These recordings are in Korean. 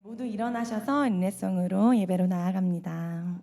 모두 일어나셔서 인내성으로 예배로 나아갑니다.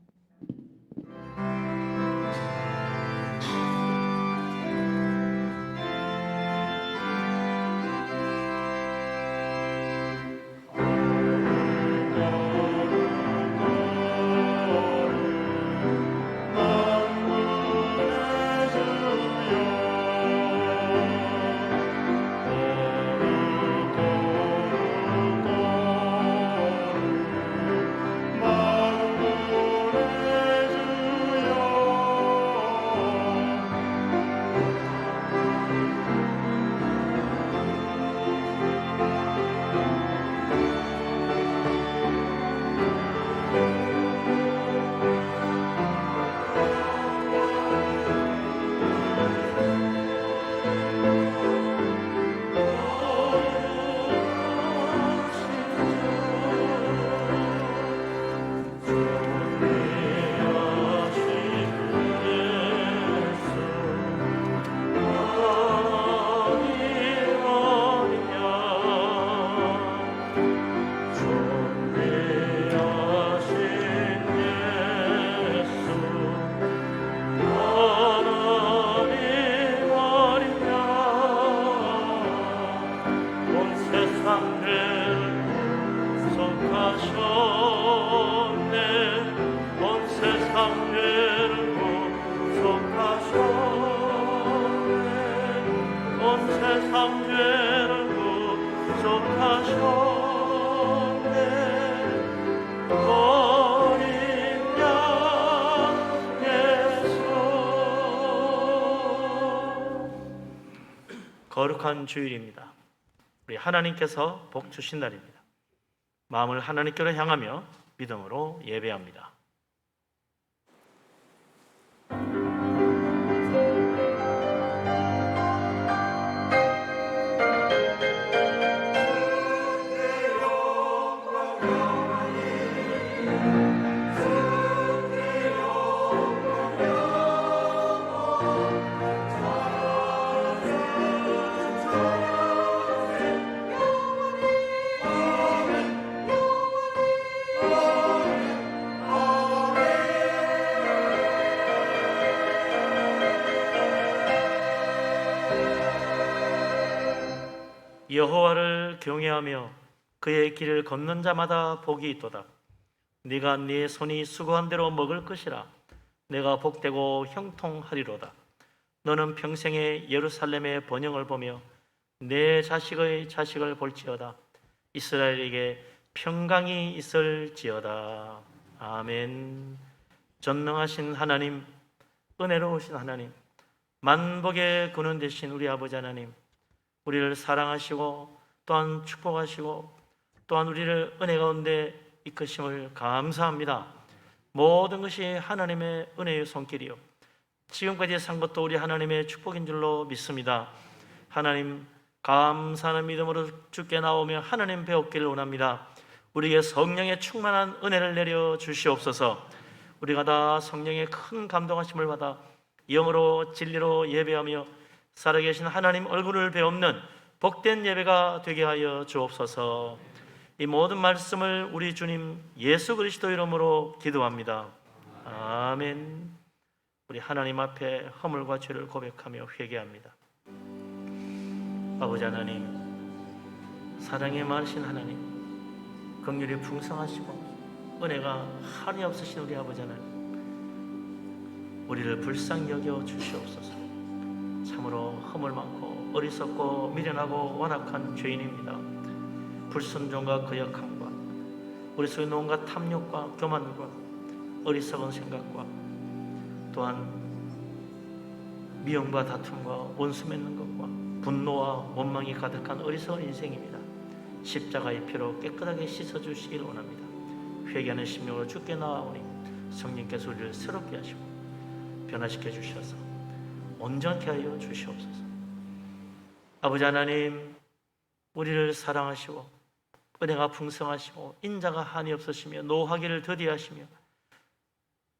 거룩한 주일입니다. 우리 하나님께서 복 주신 날입니다. 마음을 하나님께로 향하며 믿음으로 예배합니다. 여호와를 경외하며 그의 길을 걷는 자마다 복이 있도다. 네가 네 손이 수고한 대로 먹을 것이라. 내가 복되고 형통하리로다. 너는 평생에 예루살렘의 번영을 보며 내 자식의 자식을 볼지어다. 이스라엘에게 평강이 있을지어다. 아멘. 전능하신 하나님, 은혜로우신 하나님, 만복의 근원 되신 우리 아버지 하나님, 우리를 사랑하시고 또한 축복하시고 또한 우리를 은혜 가운데 이끄심을 감사합니다. 모든 것이 하나님의 은혜의 손길이요, 지금까지 산 것도 우리 하나님의 축복인 줄로 믿습니다. 하나님, 감사하는 믿음으로 주께 나오며 하나님 배웠기를 원합니다. 우리에게 성령의 충만한 은혜를 내려 주시옵소서. 우리가 다 성령의 큰 감동하심을 받아 영으로 진리로 예배하며 살아계신 하나님 얼굴을 배우는 복된 예배가 되게 하여 주옵소서. 이 모든 말씀을 우리 주님 예수 그리스도 이름으로 기도합니다. 아멘. 우리 하나님 앞에 허물과 죄를 고백하며 회개합니다. 아버지 하나님, 사랑이 많으신 하나님, 긍휼이 풍성하시고 은혜가 한이 없으신 우리 아버지 하나님, 우리를 불쌍히 여겨 주시옵소서. 참으로 허물 많고 어리석고 미련하고 완악한 죄인입니다. 불순종과 거역함과 우리 속에 온갖 탐욕과 교만과 어리석은 생각과 또한 미움과 다툼과 원수 맺는 것과 분노와 원망이 가득한 어리석은 인생입니다. 십자가의 피로 깨끗하게 씻어주시길 원합니다. 회개하는 심령으로 주께 나아오니 성령께서 우리를 새롭게 하시고 변화시켜 주셔서 온전케 하여 주시옵소서. 아버지 하나님, 우리를 사랑하시고 은혜가 풍성하시고 인자가 한이 없으시며 노하기를 더디하시며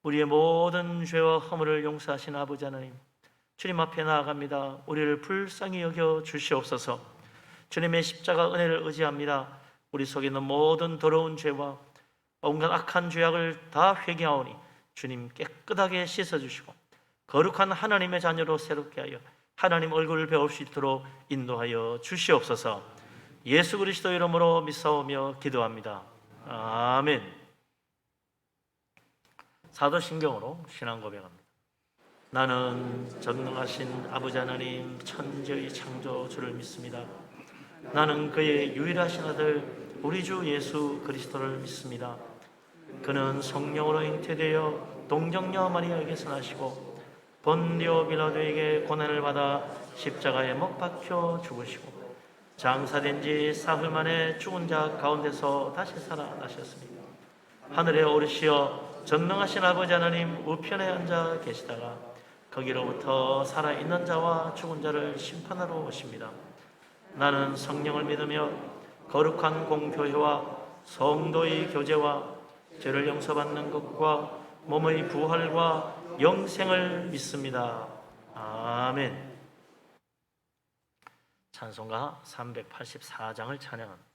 우리의 모든 죄와 허물을 용서하신 아버지 하나님, 주님 앞에 나아갑니다. 우리를 불쌍히 여겨 주시옵소서. 주님의 십자가 은혜를 의지합니다. 우리 속에 있는 모든 더러운 죄와 온갖 악한 죄악을 다 회개하오니 주님 깨끗하게 씻어주시고 거룩한 하나님의 자녀로 새롭게 하여 하나님 얼굴을 배울 수 있도록 인도하여 주시옵소서. 예수 그리스도 이름으로 믿사오며 기도합니다. 아멘. 사도신경으로 신앙 고백합니다. 나는 전능하신 아버지 하나님 천지의 창조주를 믿습니다. 나는 그의 유일하신 아들 우리 주 예수 그리스도를 믿습니다. 그는 성령으로 잉태되어 동정녀 마리아에게서 나시고 본디오 빌라도에게 고난을 받아 십자가에 못 박혀 죽으시고 장사된 지 사흘 만에 죽은 자 가운데서 다시 살아나셨습니다. 하늘에 오르시어 전능하신 아버지 하나님 우편에 앉아 계시다가 거기로부터 살아있는 자와 죽은 자를 심판하러 오십니다. 나는 성령을 믿으며 거룩한 공교회와 성도의 교제와 죄를 용서받는 것과 몸의 부활과 영생을 믿습니다. 아멘. 찬송가 384장을 찬양합니다.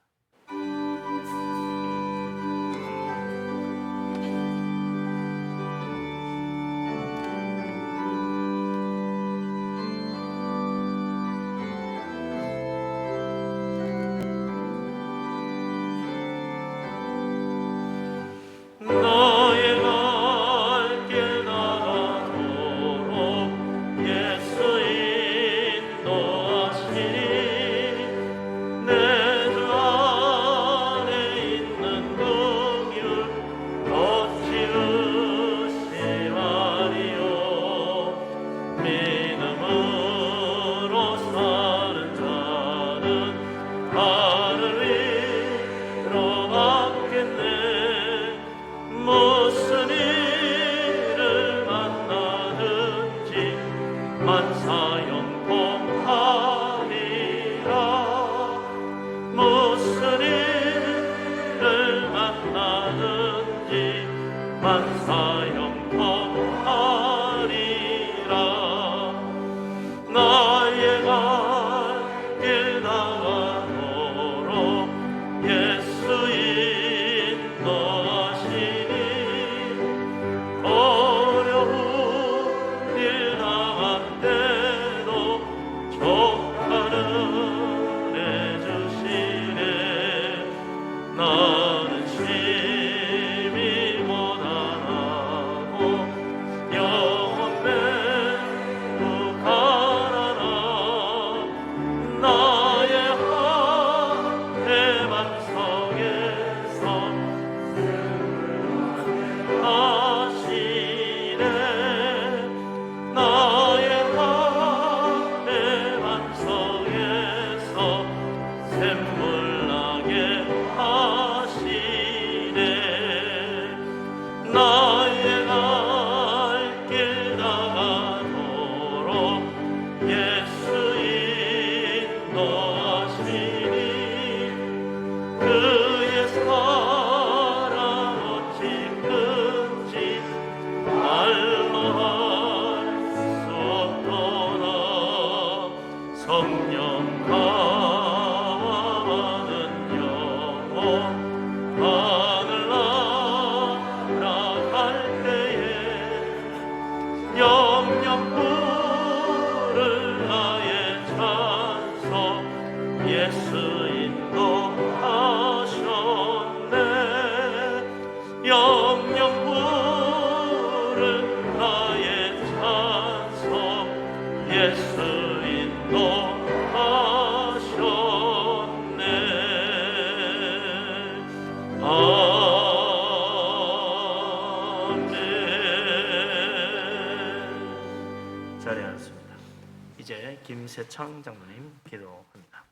이제 김세창 장로님 기도합니다.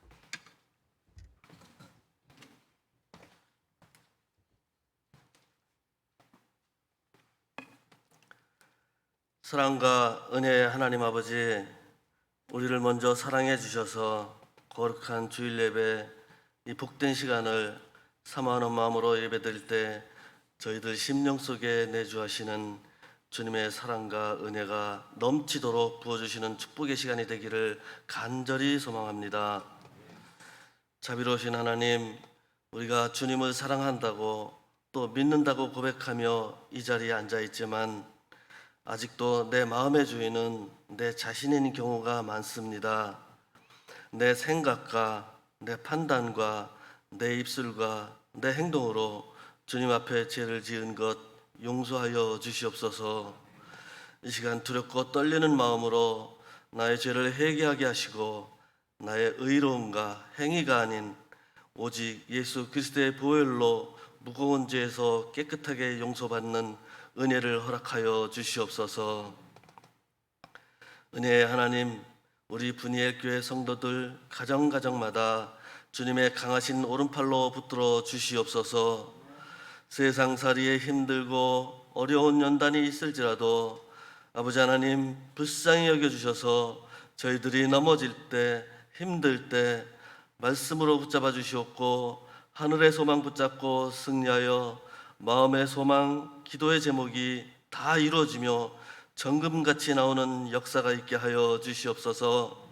사랑과 은혜의 하나님 아버지, 우리를 먼저 사랑해 주셔서 거룩한 주일 예배 이 복된 시간을 사모하는 마음으로 예배드릴 때 저희들 심령 속에 내주하시는 주님의 사랑과 은혜가 넘치도록 부어주시는 축복의 시간이 되기를 간절히 소망합니다. 자비로우신 하나님, 우리가 주님을 사랑한다고 또 믿는다고 고백하며 이 자리에 앉아 있지만 아직도 내 마음의 주인은 내 자신인 경우가 많습니다. 내 생각과 내 판단과 내 입술과 내 행동으로 주님 앞에 죄를 지은 것 용서하여 주시옵소서. 이 시간 두렵고 떨리는 마음으로 나의 죄를 회개하게 하시고 나의 의로움과 행위가 아닌 오직 예수 그리스도의 보혈로 무거운 죄에서 깨끗하게 용서받는 은혜를 허락하여 주시옵소서. 은혜의 하나님, 우리 분이엘 교회 성도들 가정가정마다 주님의 강하신 오른팔로 붙들어 주시옵소서. 세상살이에 힘들고 어려운 연단이 있을지라도 아버지 하나님 불쌍히 여겨주셔서 저희들이 넘어질 때 힘들 때 말씀으로 붙잡아 주시옵고 하늘의 소망 붙잡고 승리하여 마음의 소망, 기도의 제목이 다 이루어지며 정금같이 나오는 역사가 있게 하여 주시옵소서.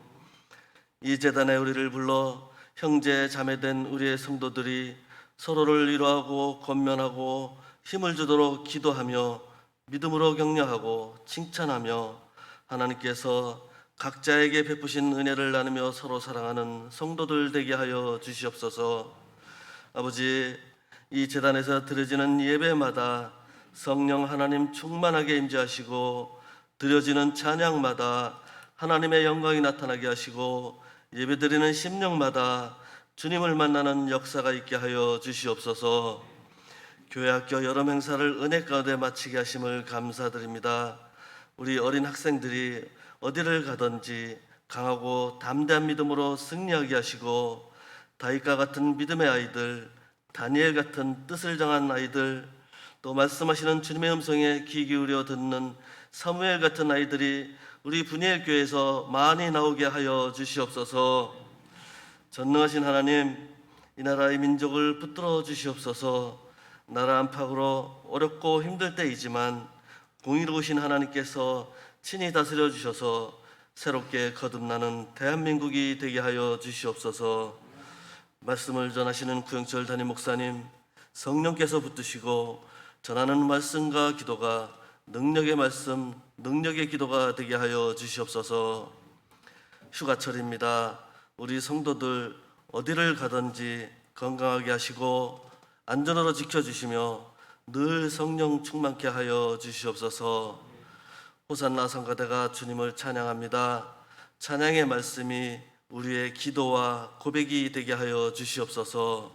이 제단에 우리를 불러 형제 자매된 우리의 성도들이 서로를 위로하고 권면하고 힘을 주도록 기도하며 믿음으로 격려하고 칭찬하며 하나님께서 각자에게 베푸신 은혜를 나누며 서로 사랑하는 성도들 되게 하여 주시옵소서. 아버지, 이 제단에서 드려지는 예배마다 성령 하나님 충만하게 임재하시고 드려지는 찬양마다 하나님의 영광이 나타나게 하시고 예배드리는 심령마다 주님을 만나는 역사가 있게 하여 주시옵소서. 교회 학교 여름 행사를 은혜 가운데 마치게 하심을 감사드립니다. 우리 어린 학생들이 어디를 가든지 강하고 담대한 믿음으로 승리하게 하시고 다윗과 같은 믿음의 아이들, 다니엘 같은 뜻을 정한 아이들, 또 말씀하시는 주님의 음성에 귀 기울여 듣는 사무엘 같은 아이들이 우리 분이엘 교회에서 많이 나오게 하여 주시옵소서. 전능하신 하나님, 이 나라의 민족을 붙들어 주시옵소서. 나라 안팎으로 어렵고 힘들 때이지만 공의로우신 하나님께서 친히 다스려 주셔서 새롭게 거듭나는 대한민국이 되게 하여 주시옵소서. 말씀을 전하시는 구영철 담임 목사님, 성령께서 붙드시고 전하는 말씀과 기도가 능력의 말씀, 능력의 기도가 되게 하여 주시옵소서. 휴가철입니다. 우리 성도들 어디를 가든지 건강하게 하시고 안전으로 지켜주시며 늘 성령 충만케 하여 주시옵소서. 호산나 성가대가 주님을 찬양합니다. 찬양의 말씀이 우리의 기도와 고백이 되게 하여 주시옵소서.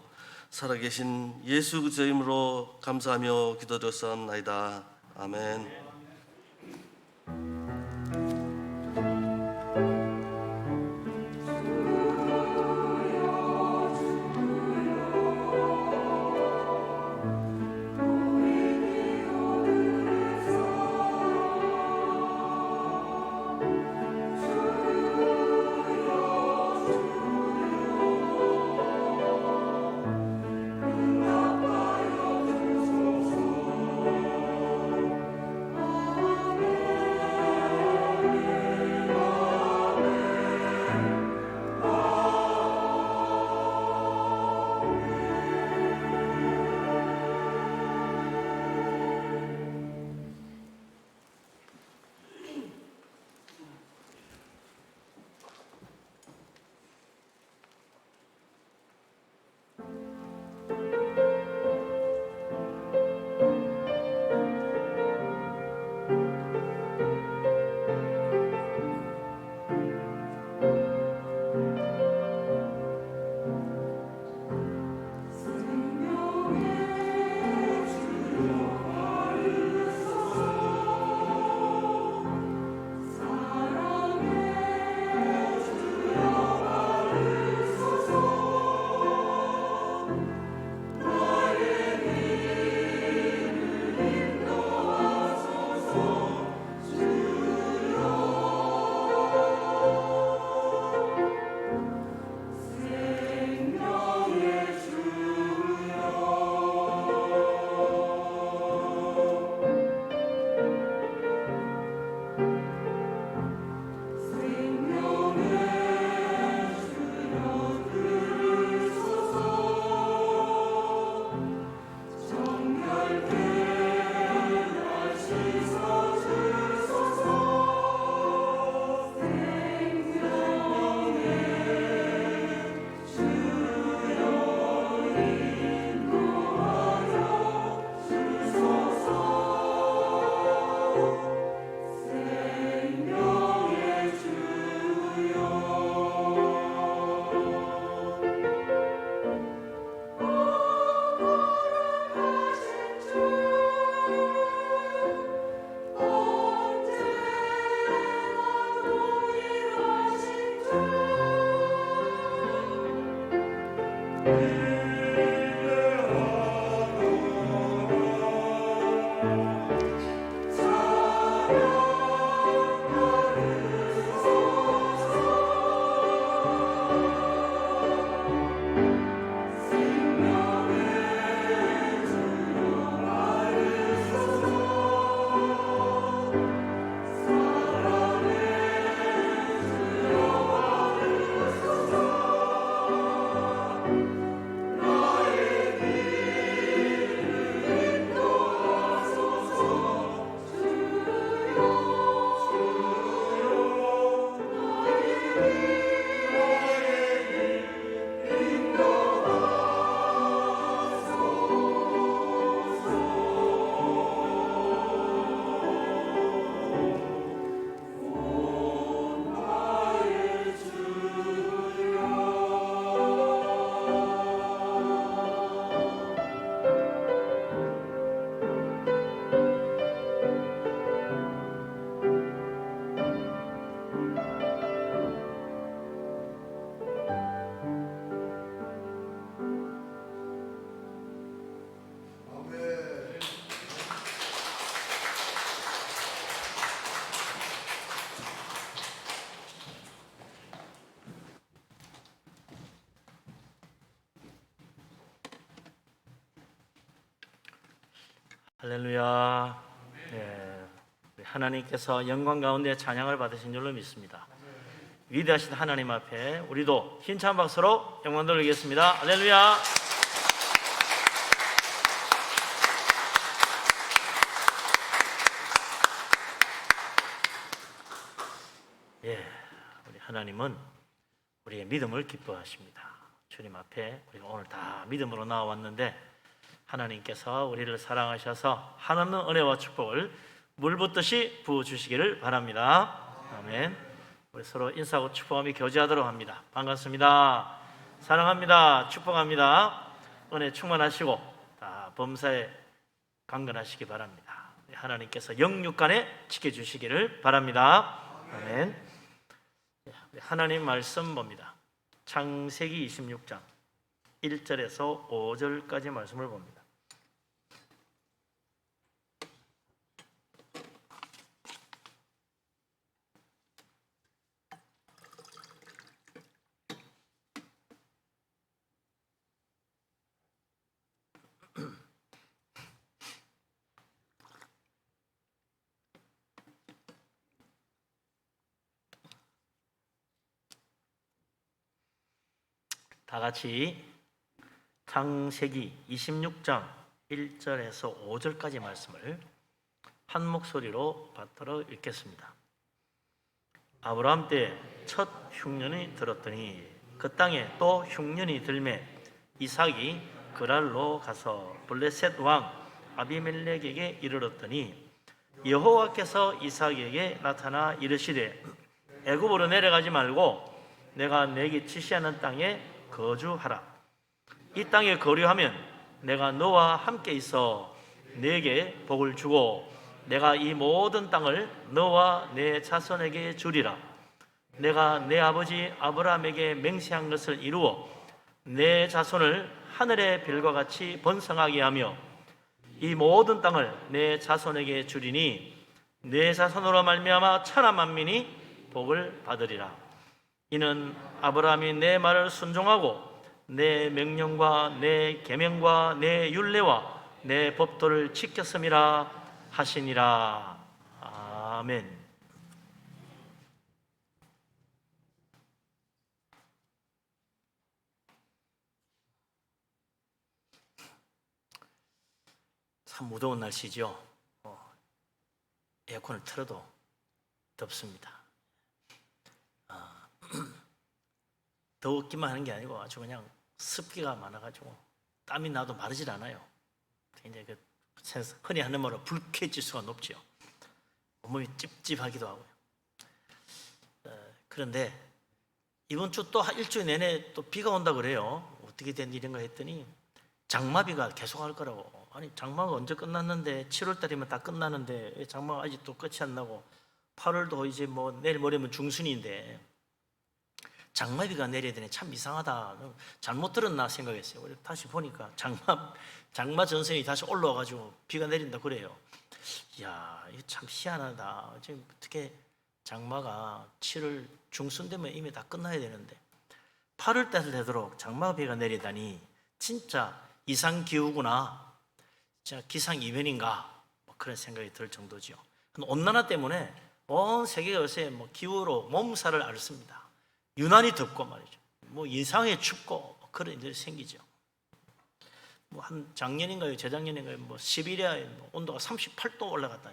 살아계신 예수 그리스도 이름으로 감사하며 기도드렸사옵나이다. 아멘. 할렐루야. 네, 하나님께서 영광 가운데 찬양을 받으신 줄로 믿습니다. 위대하신 하나님 앞에 우리도 힘찬 박수로 영광 돌리겠습니다. 할렐루야. 예, 우리 하나님은 우리의 믿음을 기뻐하십니다. 주님 앞에 우리가 오늘 다 믿음으로 나왔는데 하나님께서 우리를 사랑하셔서 한없는 은혜와 축복을 물붓듯이 부어주시기를 바랍니다. 아멘. 우리 서로 인사하고 축복하며 교제하도록 합니다. 반갑습니다. 사랑합니다. 축복합니다. 은혜 충만하시고 다 범사에 강건하시기 바랍니다. 하나님께서 영육간에 지켜주시기를 바랍니다. 아멘. 하나님 말씀 봅니다. 창세기 26장 1절에서 5절까지 말씀을 봅니다. 다 같이 창세기 26장 1절에서 5절까지 말씀을 한 목소리로 받들어 읽겠습니다. 아브라함 때 첫 흉년이 들었더니 그 땅에 또 흉년이 들매 이삭이 그랄로 가서 블레셋 왕 아비멜렉에게 이르렀더니 여호와께서 이삭에게 나타나 이르시되 애굽으로 내려가지 말고 내가 내게 지시하는 땅에 거주하라. 이 땅에 거류하면 내가 너와 함께 있어 내게 복을 주고 내가 이 모든 땅을 너와 내 자손에게 주리라. 내가 내 아버지 아브라함에게 맹세한 것을 이루어 내 자손을 하늘의 별과 같이 번성하게 하며 이 모든 땅을 내 자손에게 주리니 내 자손으로 말미암아 천하 만민이 복을 받으리라. 이는 아브라함이 내 말을 순종하고 내 명령과 내 계명과 내 율례와 내 법도를 지켰음이라 하시니라. 아멘. 참 무더운 날씨죠. 에어컨을 틀어도 덥습니다. 더웠기만 하는 게 아니고 아주 그냥 습기가 많아가지고 땀이 나도 마르질 않아요. 굉장히 흔히 하는 말로 불쾌지수가 높죠. 몸이 찝찝하기도 하고요. 그런데 이번 주 또 일주일 내내 또 비가 온다 그래요. 어떻게 된 일인가 했더니 장마비가 계속 할 거라고. 아니 장마가 언제 끝났는데 7월 달이면 다 끝나는데 장마가 아직도 끝이 안 나고 8월도 이제 뭐 내일 모레면 중순인데 장마비가 내려야 되네. 참 이상하다. 잘못 들었나 생각했어요. 그래서 다시 보니까 장마 전선이 다시 올라와가지고 비가 내린다 그래요. 이야, 이거 참 희한하다. 지금 어떻게 장마가 7월 중순 되면 이미 다 끝나야 되는데 8월 달 되도록 장마비가 내리다니 진짜 이상기후구나, 진짜 기상이변인가, 뭐 그런 생각이 들 정도죠. 온난화 때문에 온 세계가 요새 뭐 기후로 몸살을 앓습니다. 유난히 덥고 말이죠. 뭐 이상하게 춥고 뭐 그런 일이 생기죠. 뭐 한 작년인가요, 재작년인가요, 뭐 시베리아에 뭐 온도가 38도 올라갔다.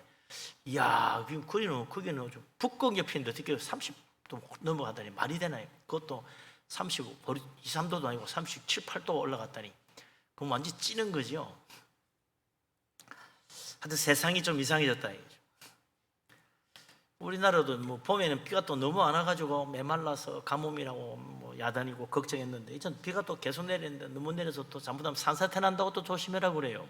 이야, 거기는 좀 북극 옆인데 어떻게 30도 넘어가다니 말이 되나요? 그것도 32, 3도도 아니고 37, 8도 올라갔다니 그럼 완전 찌는 거죠. 하여튼 세상이 좀 이상해졌다 이거죠. 우리나라도 뭐 봄에는 비가 또 너무 안 와가지고 메말라서 가뭄이라고 뭐 야단이고 걱정했는데 이젠 비가 또 계속 내리는데 너무 내려서 또 잘못하면 산사태 난다고 또 조심해라고 그래요.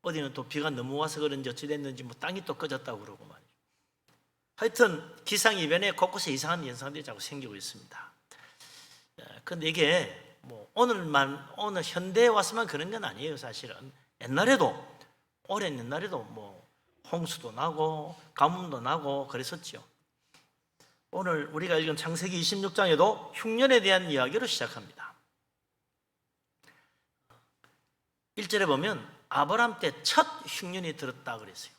어디는 또 비가 너무 와서 그런지 어찌 됐는지 뭐 땅이 또 꺼졌다고 그러고 말이죠. 하여튼 기상이변에 곳곳에 이상한 현상들이 자꾸 생기고 있습니다. 그런데 이게 뭐 오늘 현대에 와서만 그런 건 아니에요. 사실은 옛날에도, 오랜 옛날에도 뭐 홍수도 나고 가뭄도 나고 그랬었죠. 오늘 우리가 읽은 창세기 26장에도 흉년에 대한 이야기로 시작합니다. 1절에 보면 아브라함 때 첫 흉년이 들었다 그랬어요.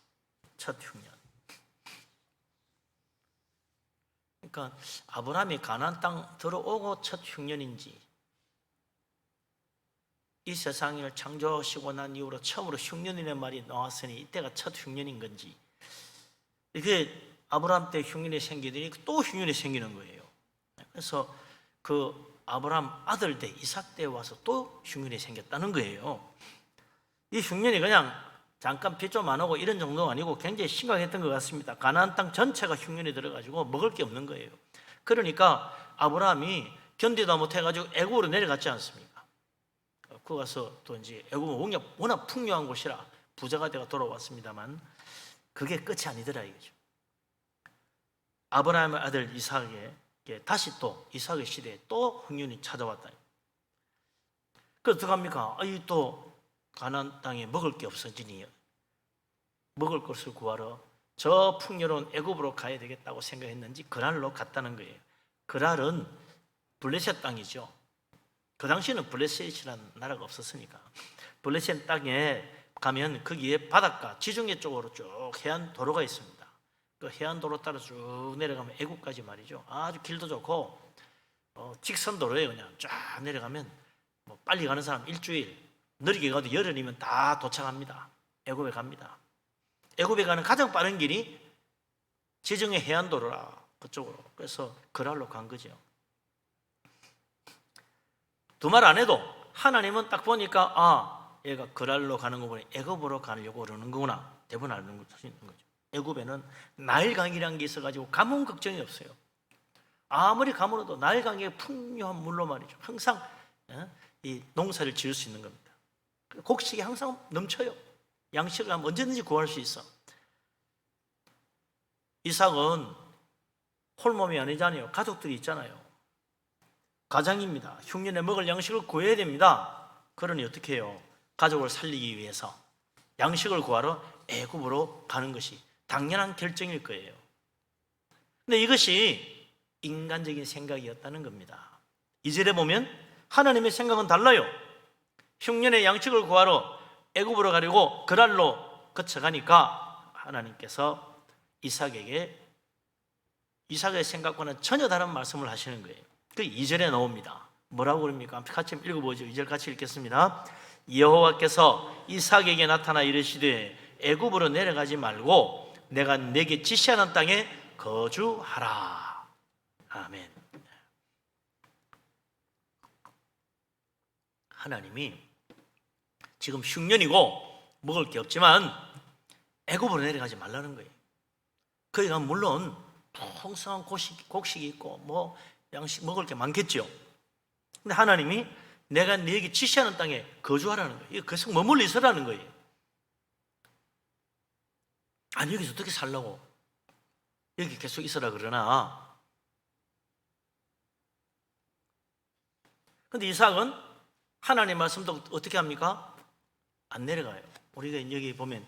첫 흉년. 그러니까 아브라함이 가나안 땅 들어오고 첫 흉년인지, 이 세상을 창조하시고 난 이후로 처음으로 흉년이라는 말이 나왔으니 이때가 첫 흉년인 건지, 이게 아브라함 때 흉년이 생기더니 또 흉년이 생기는 거예요. 그래서 그 아브라함 아들 때 이삭 때 와서 또 흉년이 생겼다는 거예요. 이 흉년이 그냥 잠깐 비 좀 안 오고 이런 정도가 아니고 굉장히 심각했던 것 같습니다. 가나안 땅 전체가 흉년이 들어가지고 먹을 게 없는 거예요. 그러니까 아브라함이 견디다 못해가지고 애굽으로 내려갔지 않습니까? 그 가서 또 이제 애굽은 워낙 풍요한 곳이라 부자가 되어 돌아왔습니다만 그게 끝이 아니더라 이거죠. 아브라함의 아들 이삭에게 다시 또 이삭의 시대에 또 흉년이 찾아왔다. 그래서 어떡합니까? 또 가나안 땅에 먹을 게 없어지니 먹을 것을 구하러 저 풍요로운 애굽으로 가야 되겠다고 생각했는지 그랄로 갔다는 거예요. 그랄은 블레셋 땅이죠. 그 당시에는 블레셋이라는 나라가 없었으니까 블레셋 땅에 가면 거기에 바닷가 지중해 쪽으로 쭉 해안 도로가 있습니다. 그 해안 도로 따라 쭉 내려가면 애굽까지 말이죠. 아주 길도 좋고 직선 도로에 그냥 쫙 내려가면 뭐 빨리 가는 사람 일주일, 느리게 가도 열흘이면 다 도착합니다. 애굽에 갑니다. 애굽에 가는 가장 빠른 길이 지중해 해안도로라 그쪽으로. 그래서 그랄로 간 거죠. 두말 안 해도 하나님은 딱 보니까 얘가 그랄로 가는 거 보니 애굽으로 가려고 그러는 거구나. 대부분 알는 거죠. 애굽에는 나일강이라는 게 있어가지고 가뭄 걱정이 없어요. 아무리 가물어도 나일강의 풍요한 물로 말이죠. 항상 이 농사를 지을 수 있는 겁니다. 곡식이 항상 넘쳐요. 양식을 하면 언제든지 구할 수 있어. 이삭은 홀몸이 아니잖아요. 가족들이 있잖아요. 가장입니다. 흉년에 먹을 양식을 구해야 됩니다. 그러니 어떻게 해요? 가족을 살리기 위해서 양식을 구하러 애굽으로 가는 것이 당연한 결정일 거예요. 근데 이것이 인간적인 생각이었다는 겁니다. 2절에 보면 하나님의 생각은 달라요. 흉년에 양식을 구하러 애굽으로 가려고 그랄로 거쳐가니까 하나님께서 이삭의 생각과는 전혀 다른 말씀을 하시는 거예요. 그 2절에 나옵니다. 뭐라고 그럽니까? 같이 읽어보죠. 2절 같이 읽겠습니다. 여호와께서 이삭에게 나타나 이르시되 애굽으로 내려가지 말고 내가 내게 지시하는 땅에 거주하라. 아멘. 하나님이 지금 흉년이고 먹을 게 없지만 애굽으로 내려가지 말라는 거예요. 거기 가면 물론 풍성한 곡식이 있고 뭐 양식 먹을 게 많겠죠. 근데 하나님이 내가 너에게 지시하는 땅에 거주하라는 거예요. 이거 계속 머물러 있으라는 거예요. 아니 여기서 어떻게 살라고 여기 계속 있으라 그러나 근데 이삭은 하나님의 말씀도 어떻게 합니까? 안 내려가요. 우리가 여기 보면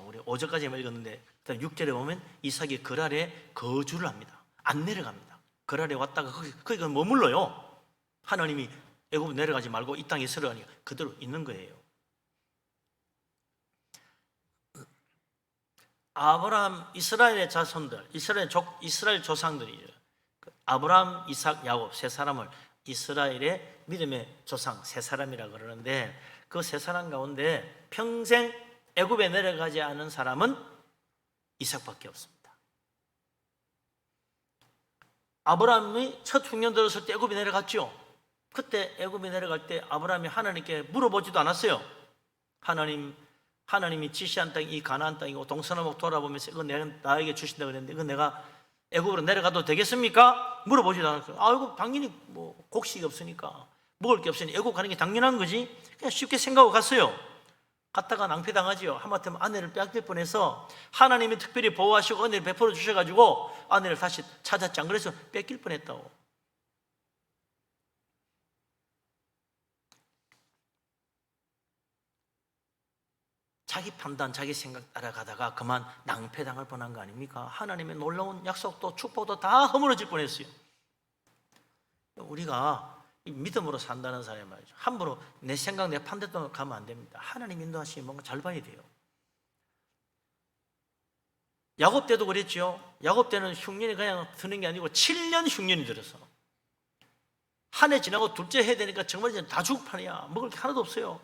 우리 5절까지 읽었는데 그다음 6절에 보면 이삭이 그랄에 거주를 합니다. 안 내려갑니다. 그랄에 왔다가 거기 머물러요. 하나님이 애굽 내려가지 말고 이 땅에 있으라니까 그대로 있는 거예요. 아브라함, 이스라엘의 자손들, 이스라엘 조상들이죠. 아브라함, 이삭, 야곱 세 사람을 이스라엘의 믿음의 조상 세 사람이라 그러는데 그 세 사람 가운데 평생 애굽에 내려가지 않은 사람은 이삭밖에 없습니다. 아브라함이 첫 흉년 들었을 때 애굽에 내려갔죠. 그때 애굽에 내려갈 때 아브라함이 하나님께 물어보지도 않았어요. 하나님이 지시한 땅이 이 가나안 땅이고 동서남북 돌아보면서 이거 내가 나에게 주신다 그랬는데 이거 내가 애굽으로 내려가도 되겠습니까? 물어보지도 않았어요. 이거 당연히 뭐 곡식이 없으니까 먹을 게 없으니 애굽 가는 게 당연한 거지. 그냥 쉽게 생각하고 갔어요. 갔다가 낭패당하지요. 하마터면 아내를 빼앗길 뻔해서 하나님이 특별히 보호하시고 은혜를 베풀어 주셔가지고 아내를 다시 찾았지. 안 그래서 뺏길 뻔했다고. 자기 판단, 자기 생각 따라가다가 그만 낭패당할 뻔한 거 아닙니까? 하나님의 놀라운 약속도 축복도 다 허물어질 뻔했어요. 우리가 믿음으로 산다는 사람이 말이죠. 함부로 내 생각, 내 판단대로 가면 안 됩니다. 하나님 인도하시면 뭔가 잘 봐야 돼요. 야곱 때도 그랬죠. 야곱 때는 흉년이 그냥 드는 게 아니고 7년 흉년이 들어서 한 해 지나고 둘째 해야 되니까 정말 이제 다 죽을 판이야. 먹을 게 하나도 없어요.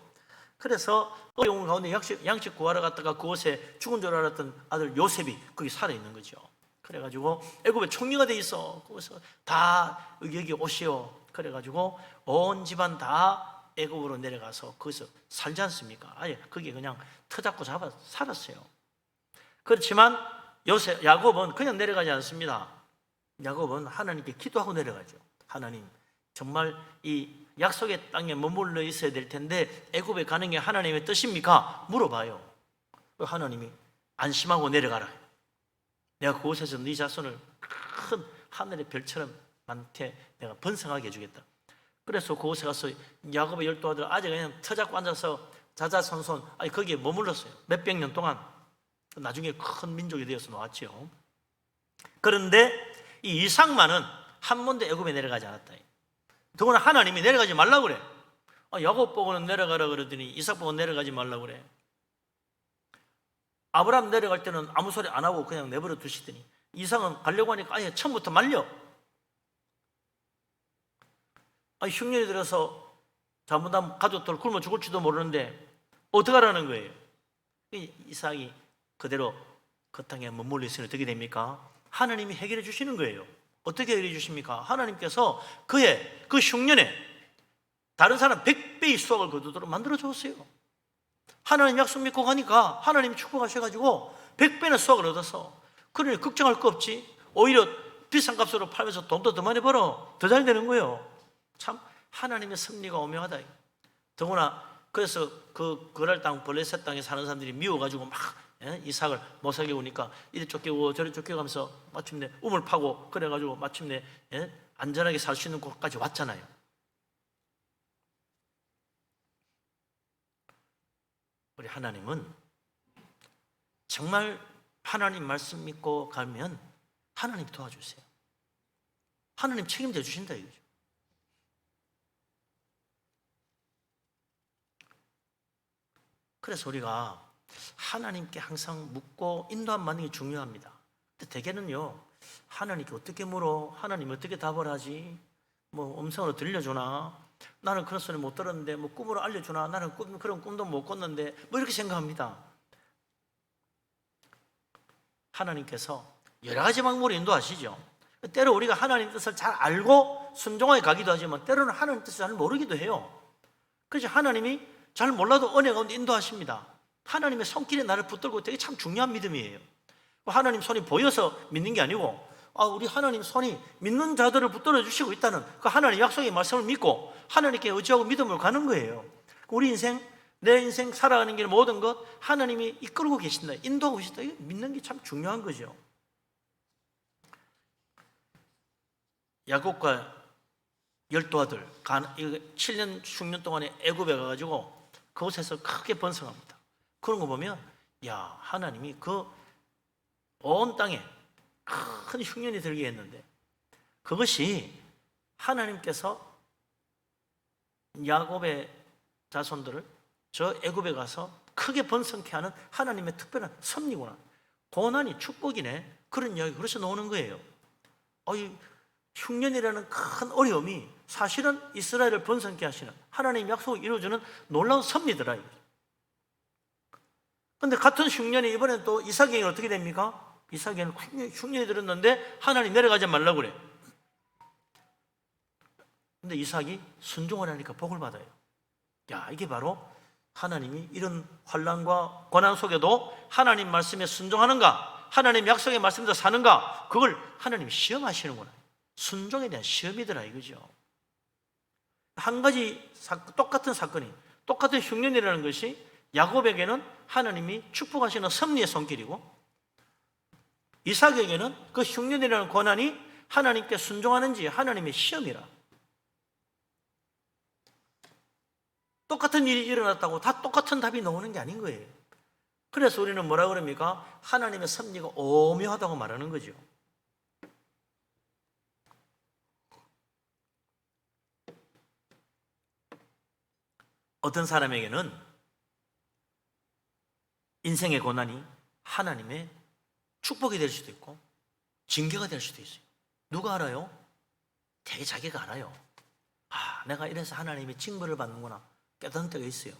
그래서 어려운 가운데 양식 구하러 갔다가 그곳에 죽은 줄 알았던 아들 요셉이 거기 살아있는 거죠. 그래가지고 애굽에 총리가 돼 있어. 거기서 다 여기 오시오. 그래가지고 온 집안 다 애굽으로 내려가서 거기서 살지 않습니까? 아예 거기 그냥 터잡고 살았어요. 그렇지만 야곱은 그냥 내려가지 않습니다. 야곱은 하나님께 기도하고 내려가죠. 하나님, 정말 이 약속의 땅에 머물러 있어야 될 텐데 애굽에 가는 게 하나님의 뜻입니까? 물어봐요. 하나님이 안심하고 내려가라. 내가 그곳에서 네 자손을 큰 하늘의 별처럼 많게 내가 번성하게 해주겠다. 그래서 그곳에 가서 야곱의 12아들 아직 그냥 터잡고 앉아서 자자손손 거기에 머물렀어요. 몇백 년 동안. 나중에 큰 민족이 되어서 나왔죠. 그런데 이 이삭만은 한 번도 애굽에 내려가지 않았다. 더구나 하나님이 내려가지 말라고 그래. 야곱 보고는 내려가라 그러더니 이삭 보고 내려가지 말라고 그래. 아브라함 내려갈 때는 아무 소리 안 하고 그냥 내버려 두시더니 이삭은 가려고 하니까 아예 처음부터 말려. 흉년이 들어서 잘못하면 가족들 굶어 죽을지도 모르는데 어떡하라는 거예요. 이삭이 그대로 그 땅에 머물러 있으니 어떻게 됩니까? 하나님이 해결해 주시는 거예요. 어떻게 해결해 주십니까? 하나님께서 그의 그 흉년에 다른 사람 100배의 수확을 거두도록 만들어 주었어요. 하나님 약속 믿고 가니까 하나님이 축복하셔가지고 100배나 수확을 얻어서 그러니 걱정할 거 없지. 오히려 비싼 값으로 팔면서 돈도 더 많이 벌어. 더 잘 되는 거예요. 참 하나님의 섭리가 오묘하다. 더구나 그래서 그 그랄 땅 블레셋 땅에 사는 사람들이 미워가지고 막 이삭을 못 살게 오니까 이리 쫓겨고 저리 쫓겨가면서 마침내 우물 파고 그래가지고 마침내 안전하게 살 수 있는 곳까지 왔잖아요. 우리 하나님은 정말 하나님 말씀 믿고 가면 하나님 도와주세요. 하나님 책임져 주신다 이거죠. 그래서 우리가 하나님께 항상 묻고 인도함 받는 게 중요합니다. 근데 대개는요, 하나님께 어떻게 물어? 하나님 어떻게 답을 하지? 뭐 음성으로 들려주나? 나는 그런 소리 못 들었는데 뭐 꿈으로 알려주나? 나는 그런 꿈도 못 꿨는데 뭐 이렇게 생각합니다. 하나님께서 여러 가지 방법으로 인도하시죠. 때로 우리가 하나님 뜻을 잘 알고 순종하게 가기도 하지만 때로는 하나님 뜻을 잘 모르기도 해요. 그래서 하나님이 잘 몰라도 은혜 가운데 인도하십니다. 하나님의 손길에 나를 붙들고 되게 참 중요한 믿음이에요. 하나님 손이 보여서 믿는 게 아니고 우리 하나님 손이 믿는 자들을 붙들어 주시고 있다는 그 하나님 약속의 말씀을 믿고 하나님께 의지하고 믿음으로 가는 거예요. 우리 인생, 내 인생 살아가는 길 모든 것 하나님이 이끌고 계신다, 인도하고 계신다. 이거 믿는 게 참 중요한 거죠. 야곱과 12 아들 7년 6년 동안에 애굽에 가가지고 그곳에서 크게 번성합니다. 그런 거 보면 야, 하나님이 그 온 땅에 큰 흉년이 들게 했는데 그것이 하나님께서 야곱의 자손들을 저 애굽에 가서 크게 번성케 하는 하나님의 특별한 섭리구나. 고난이 축복이네. 그런 이야기 그래서 나오는 거예요. 이 흉년이라는 큰 어려움이 사실은 이스라엘을 번성케 하시는 하나님의 약속을 이루어주는 놀라운 섭리더라. 그런데 같은 흉년이 이번엔 또 이삭에게 어떻게 됩니까? 이삭에게는 흉년이 들었는데 하나님 내려가지 말라고 그래. 근데 이삭이 순종을 하니까 복을 받아요. 야, 이게 바로 하나님이 이런 환난과 고난 속에도 하나님 말씀에 순종하는가, 하나님 약속의 말씀대로 사는가, 그걸 하나님이 시험하시는구나. 순종에 대한 시험이더라 이거죠. 한 가지 똑같은 사건이, 똑같은 흉년이라는 것이 야곱에게는 하나님이 축복하시는 섭리의 손길이고 이삭에게는 그 흉년이라는 고난이 하나님께 순종하는지 하나님의 시험이라. 똑같은 일이 일어났다고 다 똑같은 답이 나오는 게 아닌 거예요. 그래서 우리는 뭐라 그럽니까? 하나님의 섭리가 오묘하다고 말하는 거죠. 어떤 사람에게는 인생의 고난이 하나님의 축복이 될 수도 있고 징계가 될 수도 있어요. 누가 알아요? 되게 자기가 알아요. 내가 이래서 하나님의 징벌을 받는구나 깨닫는 때가 있어요.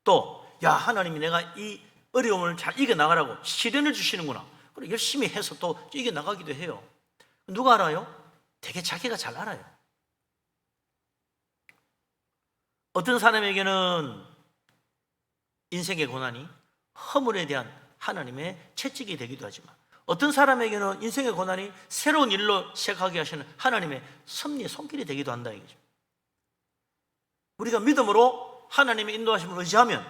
또 하나님이 내가 이 어려움을 잘 이겨나가라고 시련을 주시는구나. 그리고 열심히 해서 또 이겨나가기도 해요. 누가 알아요? 되게 자기가 잘 알아요. 어떤 사람에게는 인생의 고난이 허물에 대한 하나님의 채찍이 되기도 하지만 어떤 사람에게는 인생의 고난이 새로운 일로 시작하게 하시는 하나님의 섭리의 손길이 되기도 한다 이거죠. 우리가 믿음으로 하나님의 인도하심을 의지하면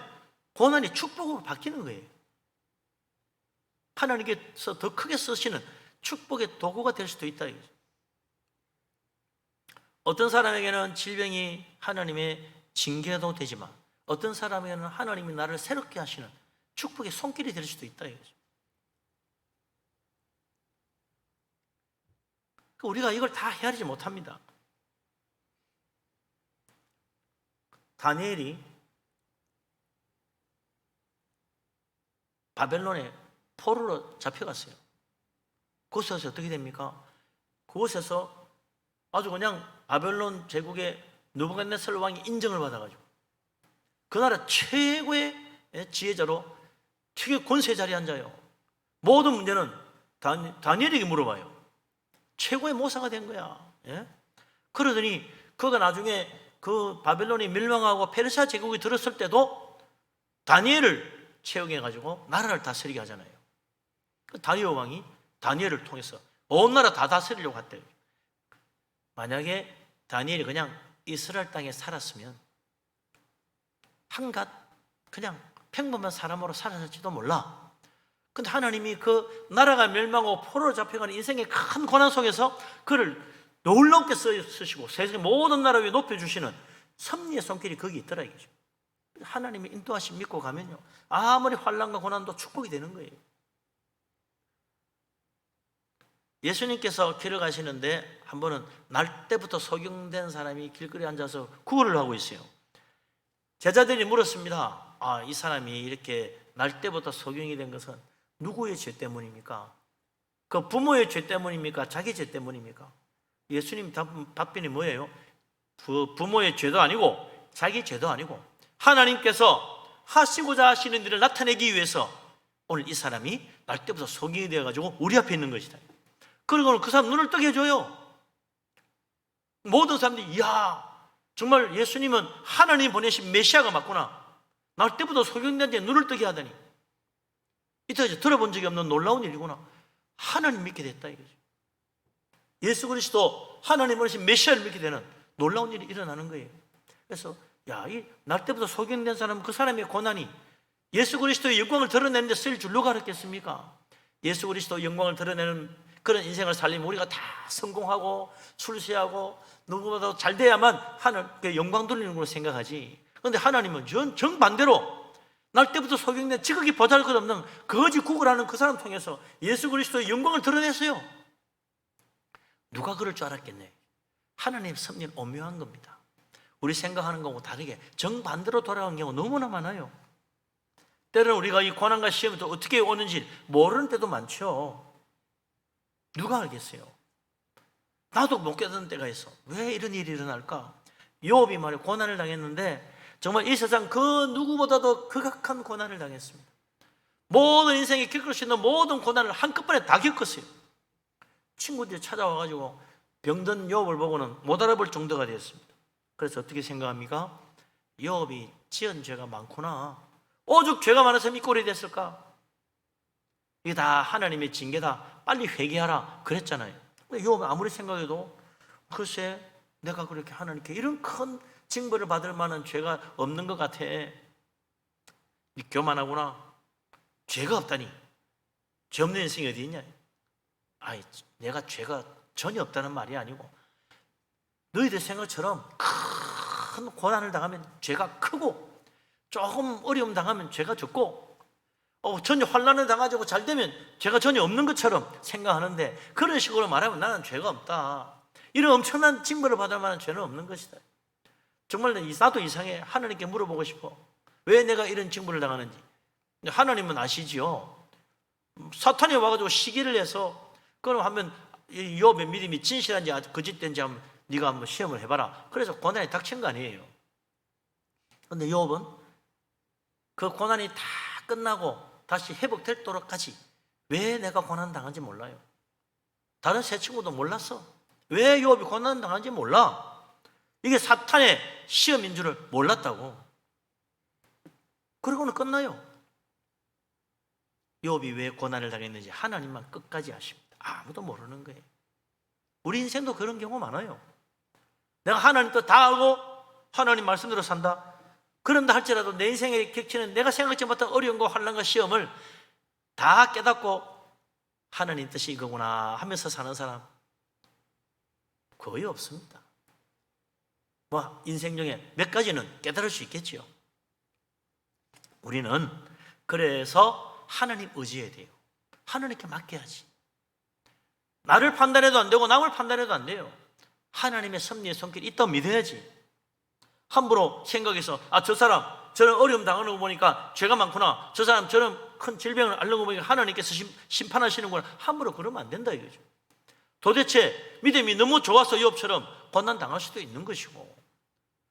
고난이 축복으로 바뀌는 거예요. 하나님께서 더 크게 쓰시는 축복의 도구가 될 수도 있다 이거죠. 어떤 사람에게는 질병이 하나님의 징계도 되지만 어떤 사람에게는 하나님이 나를 새롭게 하시는 축복의 손길이 될 수도 있다 이거죠. 우리가 이걸 다 헤아리지 못합니다. 다니엘이 바벨론에 포로로 잡혀갔어요. 그곳에서 어떻게 됩니까? 그곳에서 아주 그냥 바벨론 제국의 느부갓네살 왕이 인정을 받아가지고 그 나라 최고의 지혜자로 최고의 권세 자리에 앉아요. 모든 문제는 다니엘에게 물어봐요. 최고의 모사가 된 거야. 그러더니 그가 나중에 그 바벨론이 멸망하고 페르시아 제국이 들었을 때도 다니엘을 채용해가지고 나라를 다스리게 하잖아요. 그 다리오 왕이 다니엘을 통해서 온 나라 다 다스리려고 했대요. 만약에 다니엘이 그냥 이스라엘 땅에 살았으면 한갓 그냥 평범한 사람으로 살았을지도 몰라. 근데 하나님이 그 나라가 멸망하고 포로로 잡혀가는 인생의 큰 고난 속에서 그를 놀랍게 쓰시고 세상의 모든 나라 위에 높여주시는 섭리의 손길이 거기 있더라 이거죠. 하나님의 인도하심 믿고 가면요 아무리 환난과 고난도 축복이 되는 거예요. 예수님께서 길을 가시는데 한 번은 날 때부터 소경된 사람이 길거리에 앉아서 구걸을 하고 있어요. 제자들이 물었습니다. 이 사람이 이렇게 날 때부터 소경이 된 것은 누구의 죄 때문입니까? 그 부모의 죄 때문입니까? 자기 죄 때문입니까? 예수님 답변이 뭐예요? 부모의 죄도 아니고 자기 죄도 아니고 하나님께서 하시고자 하시는 일을 나타내기 위해서 오늘 이 사람이 날 때부터 소경이 되어가지고 우리 앞에 있는 것이다. 그리고 그 사람 눈을 뜨게 해줘요. 모든 사람들이 정말 예수님은 하나님 보내신 메시아가 맞구나. 날 때부터 소경된 데 눈을 뜨게 하다니 이때까지 들어본 적이 없는 놀라운 일이구나. 하나님 믿게 됐다 이거죠. 예수 그리스도 하나님 보내신 메시아를 믿게 되는 놀라운 일이 일어나는 거예요. 그래서 이 날 때부터 소경된 사람은 그 사람의 고난이 예수 그리스도의 영광을 드러내는 데 쓸 줄로 가르쳤습니까? 예수 그리스도의 영광을 드러내는 그런 인생을 살리면 우리가 다 성공하고 출세하고 누구보다 잘 돼야만 하나님께 영광 돌리는 걸로 생각하지. 그런데 하나님은 정반대로 날 때부터 소경된 지극히 보잘것없는 거지 구걸하는 그 사람 통해서 예수 그리스도의 영광을 드러냈어요. 누가 그럴 줄 알았겠네. 하나님의 섭리는 오묘한 겁니다. 우리 생각하는 것과 다르게 정반대로 돌아간 경우 너무나 많아요. 때로는 우리가 이 고난과 시험이 또 어떻게 오는지 모르는 때도 많죠. 누가 알겠어요? 나도 못 깨닫는 때가 있어. 왜 이런 일이 일어날까? 욥이 말이야 고난을 당했는데 정말 이 세상 그 누구보다도 극악한 고난을 당했습니다. 모든 인생에 겪을 수 있는 모든 고난을 한꺼번에 다 겪었어요. 친구들이 찾아와가지고 병든 욥을 보고는 못 알아볼 정도가 되었습니다. 그래서 어떻게 생각합니까? 욥이 지은 죄가 많구나. 오죽 죄가 많아서 이 꼴이 됐을까? 이게 다 하나님의 징계다. 빨리 회개하라 그랬잖아요. 근데 욥은 아무리 생각해도 글쎄 내가 그렇게 하나님께 이런 큰 징벌을 받을 만한 죄가 없는 것 같아. 이 교만하구나. 죄가 없다니. 죄 없는 인생이 어디 있냐? 아이, 내가 죄가 전혀 없다는 말이 아니고 너희들 생각처럼 큰 고난을 당하면 죄가 크고 조금 어려움 당하면 죄가 적고 전혀 환난을 당하고 잘 되면 죄가 전혀 없는 것처럼 생각하는데 그런 식으로 말하면 나는 죄가 없다. 이런 엄청난 징벌을 받을 만한 죄는 없는 것이다. 정말 나도 이상해. 하나님께 물어보고 싶어. 왜 내가 이런 징벌을 당하는지. 하나님은 아시지요. 사탄이 와가지고 시기를 해서 그럼 하면 욥의 믿음이 진실한지 거짓된지 한번 네가 한번 시험을 해봐라. 그래서 고난이 닥친 거 아니에요. 그런데 욥은 그 고난이 다 끝나고 다시 회복될 때까지 왜 내가 고난 당한지 몰라요. 다른 세 친구도 몰랐어. 왜 욥이 고난 당한지 몰라. 이게 사탄의 시험인 줄을 몰랐다고. 그러고는 끝나요. 욥이 왜 고난을 당했는지 하나님만 끝까지 아십니다. 아무도 모르는 거예요. 우리 인생도 그런 경우 많아요. 내가 하나님 뜻 다 알고 하나님 말씀대로 산다. 그런다 할지라도 내 인생에 겹치는 내가 생각지 못한 어려움과 환난과 시험을 다 깨닫고 하나님 뜻이 이거구나 하면서 사는 사람 거의 없습니다. 뭐 인생 중에 몇 가지는 깨달을 수 있겠지요. 우리는 그래서 하나님 의지해야 돼요. 하나님께 맡겨야지. 나를 판단해도 안 되고 남을 판단해도 안 돼요. 하나님의 섭리의 손길이 있다고 믿어야지. 함부로 생각해서 저 사람 저런 어려움 당하는 거 보니까 죄가 많구나. 저 사람 저런 큰 질병을 앓는 거 보니까 하나님께서 심판하시는구나. 함부로 그러면 안 된다 이거죠. 도대체 믿음이 너무 좋아서 욥처럼 고난 당할 수도 있는 것이고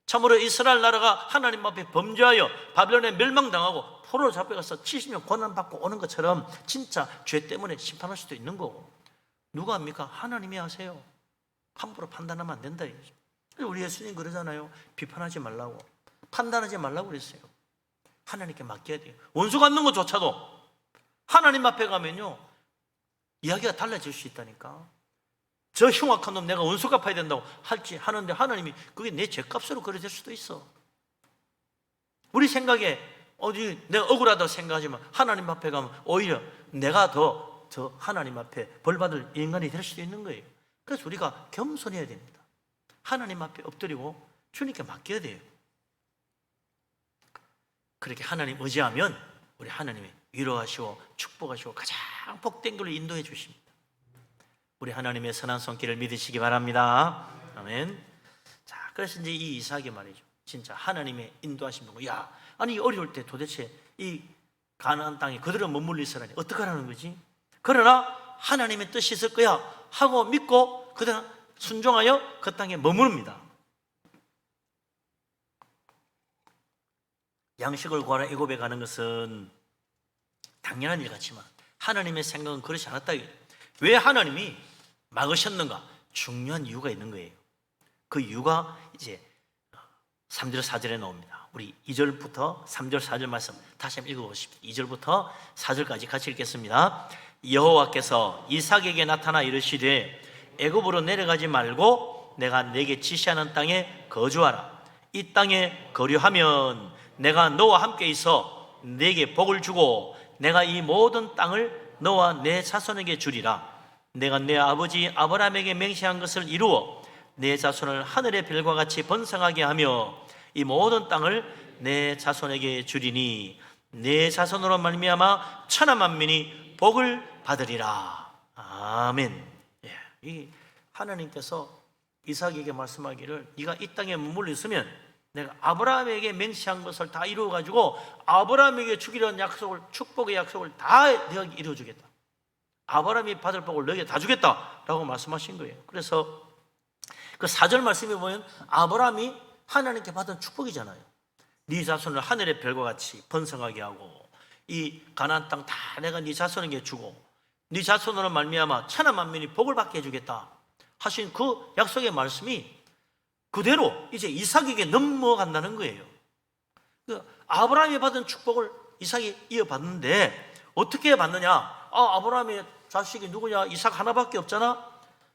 참으로 이스라엘 나라가 하나님 앞에 범죄하여 바벨론에 멸망당하고 포로로 잡혀가서 70년 고난받고 오는 것처럼 진짜 죄 때문에 심판할 수도 있는 거고 누가 합니까? 하나님이 하세요. 함부로 판단하면 안 된다 이거죠. 우리 예수님 그러잖아요. 비판하지 말라고 판단하지 말라고 그랬어요. 하나님께 맡겨야 돼요. 원수 갚는 것조차도 하나님 앞에 가면요 이야기가 달라질 수 있다니까. 저 흉악한 놈 내가 원수 갚아야 된다고 할지 하는데 하나님이 그게 내 죄값으로 그래 될 수도 있어. 우리 생각에 어디 내가 억울하다고 생각하지만 하나님 앞에 가면 오히려 내가 더 하나님 앞에 벌받을 인간이 될 수도 있는 거예요. 그래서 우리가 겸손해야 됩니다. 하나님 앞에 엎드리고 주님께 맡겨야 돼요. 그렇게 하나님 의지하면 우리 하나님이 위로하시고 축복하시고 가장 복된 길로 인도해 주십니다. 우리 하나님의 선한 손길을 믿으시기 바랍니다. 아멘. 자, 그래서 이제 이 이삭이 말이죠. 진짜 하나님의 인도하심 보고 아니 어려울 때 도대체 이 가나안 땅에 그대로 머물러 있으라니 어떡하라는 거지? 그러나 하나님의 뜻이 있을 거야 하고 믿고 그대로 순종하여 그 땅에 머무릅니다. 양식을 구하러 애굽에 가는 것은 당연한 일 같지만 하나님의 생각은 그렇지 않았다. 왜 하나님이 막으셨는가? 중요한 이유가 있는 거예요. 그 이유가 이제 3절 4절에 나옵니다. 우리 2절부터 3절 4절 말씀 다시 한번 읽어보십시오. 2절부터 4절까지 같이 읽겠습니다. 여호와께서 이삭에게 나타나 이르시되 애굽으로 내려가지 말고 내가 네게 지시하는 땅에 거주하라. 이 땅에 거류하면 내가 너와 함께 있어 네게 복을 주고 내가 이 모든 땅을 너와 내 자손에게 주리라. 내가 내 아버지 아브라함에게 맹세한 것을 이루어 내 자손을 하늘의 별과 같이 번성하게 하며 이 모든 땅을 내 자손에게 주리니 내 자손으로 말미암아 천하 만민이 복을 받으리라. 아멘. 예, 이 하나님께서 이삭에게 말씀하기를 네가 이 땅에 머물러 있으면 내가 아브라함에게 맹세한 것을 다 이루어 가지고 아브라함에게 주기로 한 약속을, 축복의 약속을 다 내가 이루어 주겠다. 아브라함이 받을 복을 너에게 다 주겠다라고 말씀하신 거예요. 그래서 그 4절 말씀에 보면 아브라함이 하나님께 받은 축복이잖아요. 네 자손을 하늘의 별과 같이 번성하게 하고 이 가나안 땅 다 내가 네 자손에게 주고 네 자손으로 말미암아 천하 만민이 복을 받게 해주겠다 하신 그 약속의 말씀이 그대로 이제 이삭에게 넘어간다는 거예요. 아브라함이 받은 축복을 이삭이 이어받는데 어떻게 받느냐? 아브라함의 자식이 누구냐? 이삭 하나밖에 없잖아.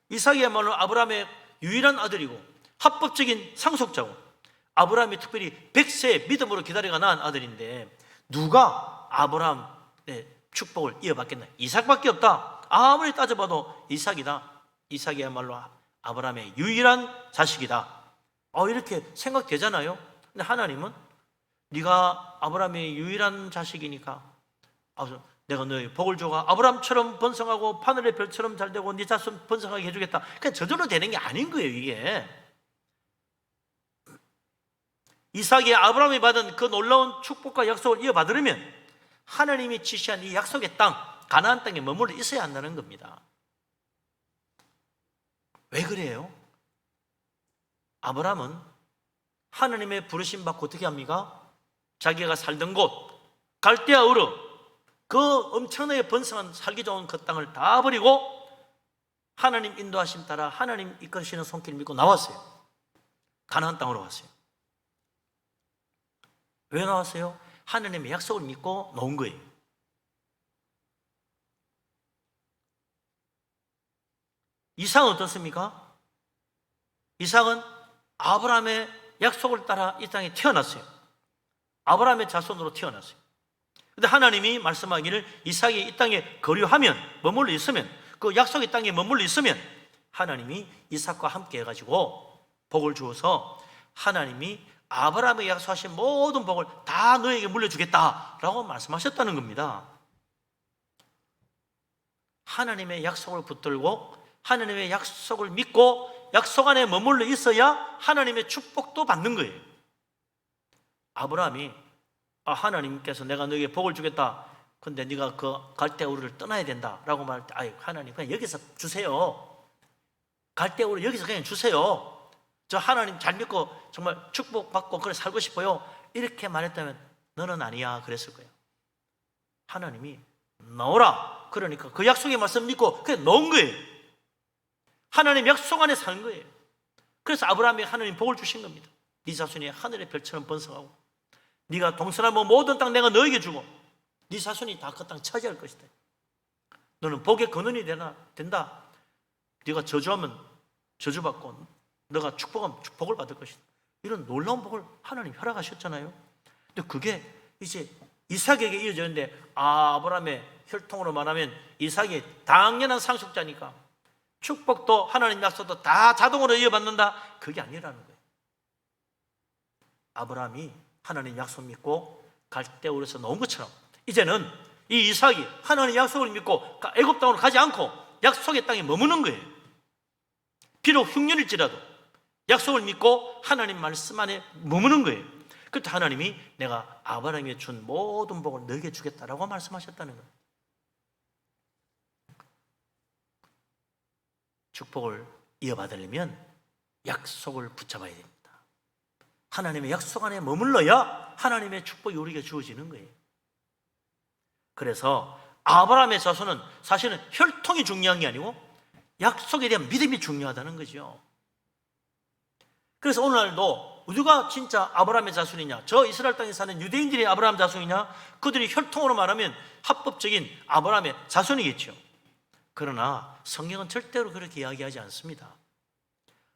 이삭이야말로 아브라함의 유일한 아들이고 합법적인 상속자고 아브라함이 특별히 100세 믿음으로 기다려가 낳은 아들인데 누가 아브라함의 축복을 이어받겠나? 이삭밖에 없다. 아무리 따져봐도 이삭이다. 이삭이야말로 아브라함의 유일한 자식이다. 이렇게 생각되잖아요. 근데 하나님은 네가 아브라함의 유일한 자식이니까 내가 너의 복을 줘가 아브라함처럼 번성하고 하늘의 별처럼 잘 되고 네 자손 번성하게 해주겠다. 그냥 저절로 되는 게 아닌 거예요. 이게 이삭이 아브라함이 받은 그 놀라운 축복과 약속을 이어받으려면 하나님이 지시한 이 약속의 땅 가나안 땅에 머물러 있어야 한다는 겁니다. 왜 그래요? 아브라함은 하나님의 부르심 받고 어떻게 합니까? 자기가 살던 곳 갈대아 우르 그 엄청나게 번성한 살기 좋은 그 땅을 다 버리고 하나님 인도하심 따라 하나님 이끄시는 손길을 믿고 나왔어요. 가나안 땅으로 왔어요. 왜 나왔어요? 하나님의 약속을 믿고 나온 거예요. 이삭은 어떻습니까? 이삭은 아브라함의 약속을 따라 이 땅에 태어났어요. 아브라함의 자손으로 태어났어요. 그런데 하나님이 말씀하기를 이삭이 이 땅에 거류하면 머물러 있으면 그 약속의 땅에 머물러 있으면 하나님이 이삭과 함께 해가지고 복을 주어서 하나님이 아브라함에게 약속하신 모든 복을 다 너에게 물려주겠다라고 말씀하셨다는 겁니다. 하나님의 약속을 붙들고 하나님의 약속을 믿고 약속 안에 머물러 있어야 하나님의 축복도 받는 거예요. 아브라함이 하나님께서 내가 너에게 복을 주겠다. 근데 네가 그 갈대아 우르를 떠나야 된다라고 말할 때 하나님 그냥 여기서 주세요. 갈대아 우르 여기서 그냥 주세요. 저 하나님 잘 믿고 정말 축복받고 그래 살고 싶어요. 이렇게 말했다면 너는 아니야 그랬을 거예요. 하나님이 나오라. 그러니까 그 약속의 말씀 믿고 그냥 넣은 거예요. 하나님 약속 안에 사는 거예요. 그래서 아브라함에게 하나님 복을 주신 겁니다. 네 자손이 하늘의 별처럼 번성하고 네가 동서남북 모든 땅 내가 너에게 주고 네 자손이 다 그 땅 차지할 것이다. 너는 복의 근원이 된다. 네가 저주하면 저주받고 너가 축복하면 축복을 받을 것이다. 이런 놀라운 복을 하나님 허락하셨잖아요. 근데 그게 이제 이삭에게 이어졌는데 아브라함의 혈통으로 말하면 이삭이 당연한 상속자니까 축복도 하나님 약속도 다 자동으로 이어받는다. 그게 아니라는 거예요. 아브라함이 하나님 약속 믿고 갈대아 우르에서 나온 것처럼 이제는 이 이삭이 하나님 약속을 믿고 애굽 땅으로 가지 않고 약속의 땅에 머무는 거예요. 비록 흉년일지라도 약속을 믿고 하나님 말씀 안에 머무는 거예요. 그때 하나님이 내가 아브라함에게 준 모든 복을 너에게 주겠다라고 말씀하셨다는 거예요. 축복을 이어받으려면 약속을 붙잡아야 됩니다. 하나님의 약속 안에 머물러야 하나님의 축복이 우리에게 주어지는 거예요. 그래서 아브라함의 자손은 사실은 혈통이 중요한 게 아니고 약속에 대한 믿음이 중요하다는 거죠. 그래서 오늘날도 누가 진짜 아브라함의 자손이냐? 저 이스라엘 땅에 사는 유대인들이 아브라함 자손이냐? 그들이 혈통으로 말하면 합법적인 아브라함의 자손이겠죠. 그러나 성경은 절대로 그렇게 이야기하지 않습니다.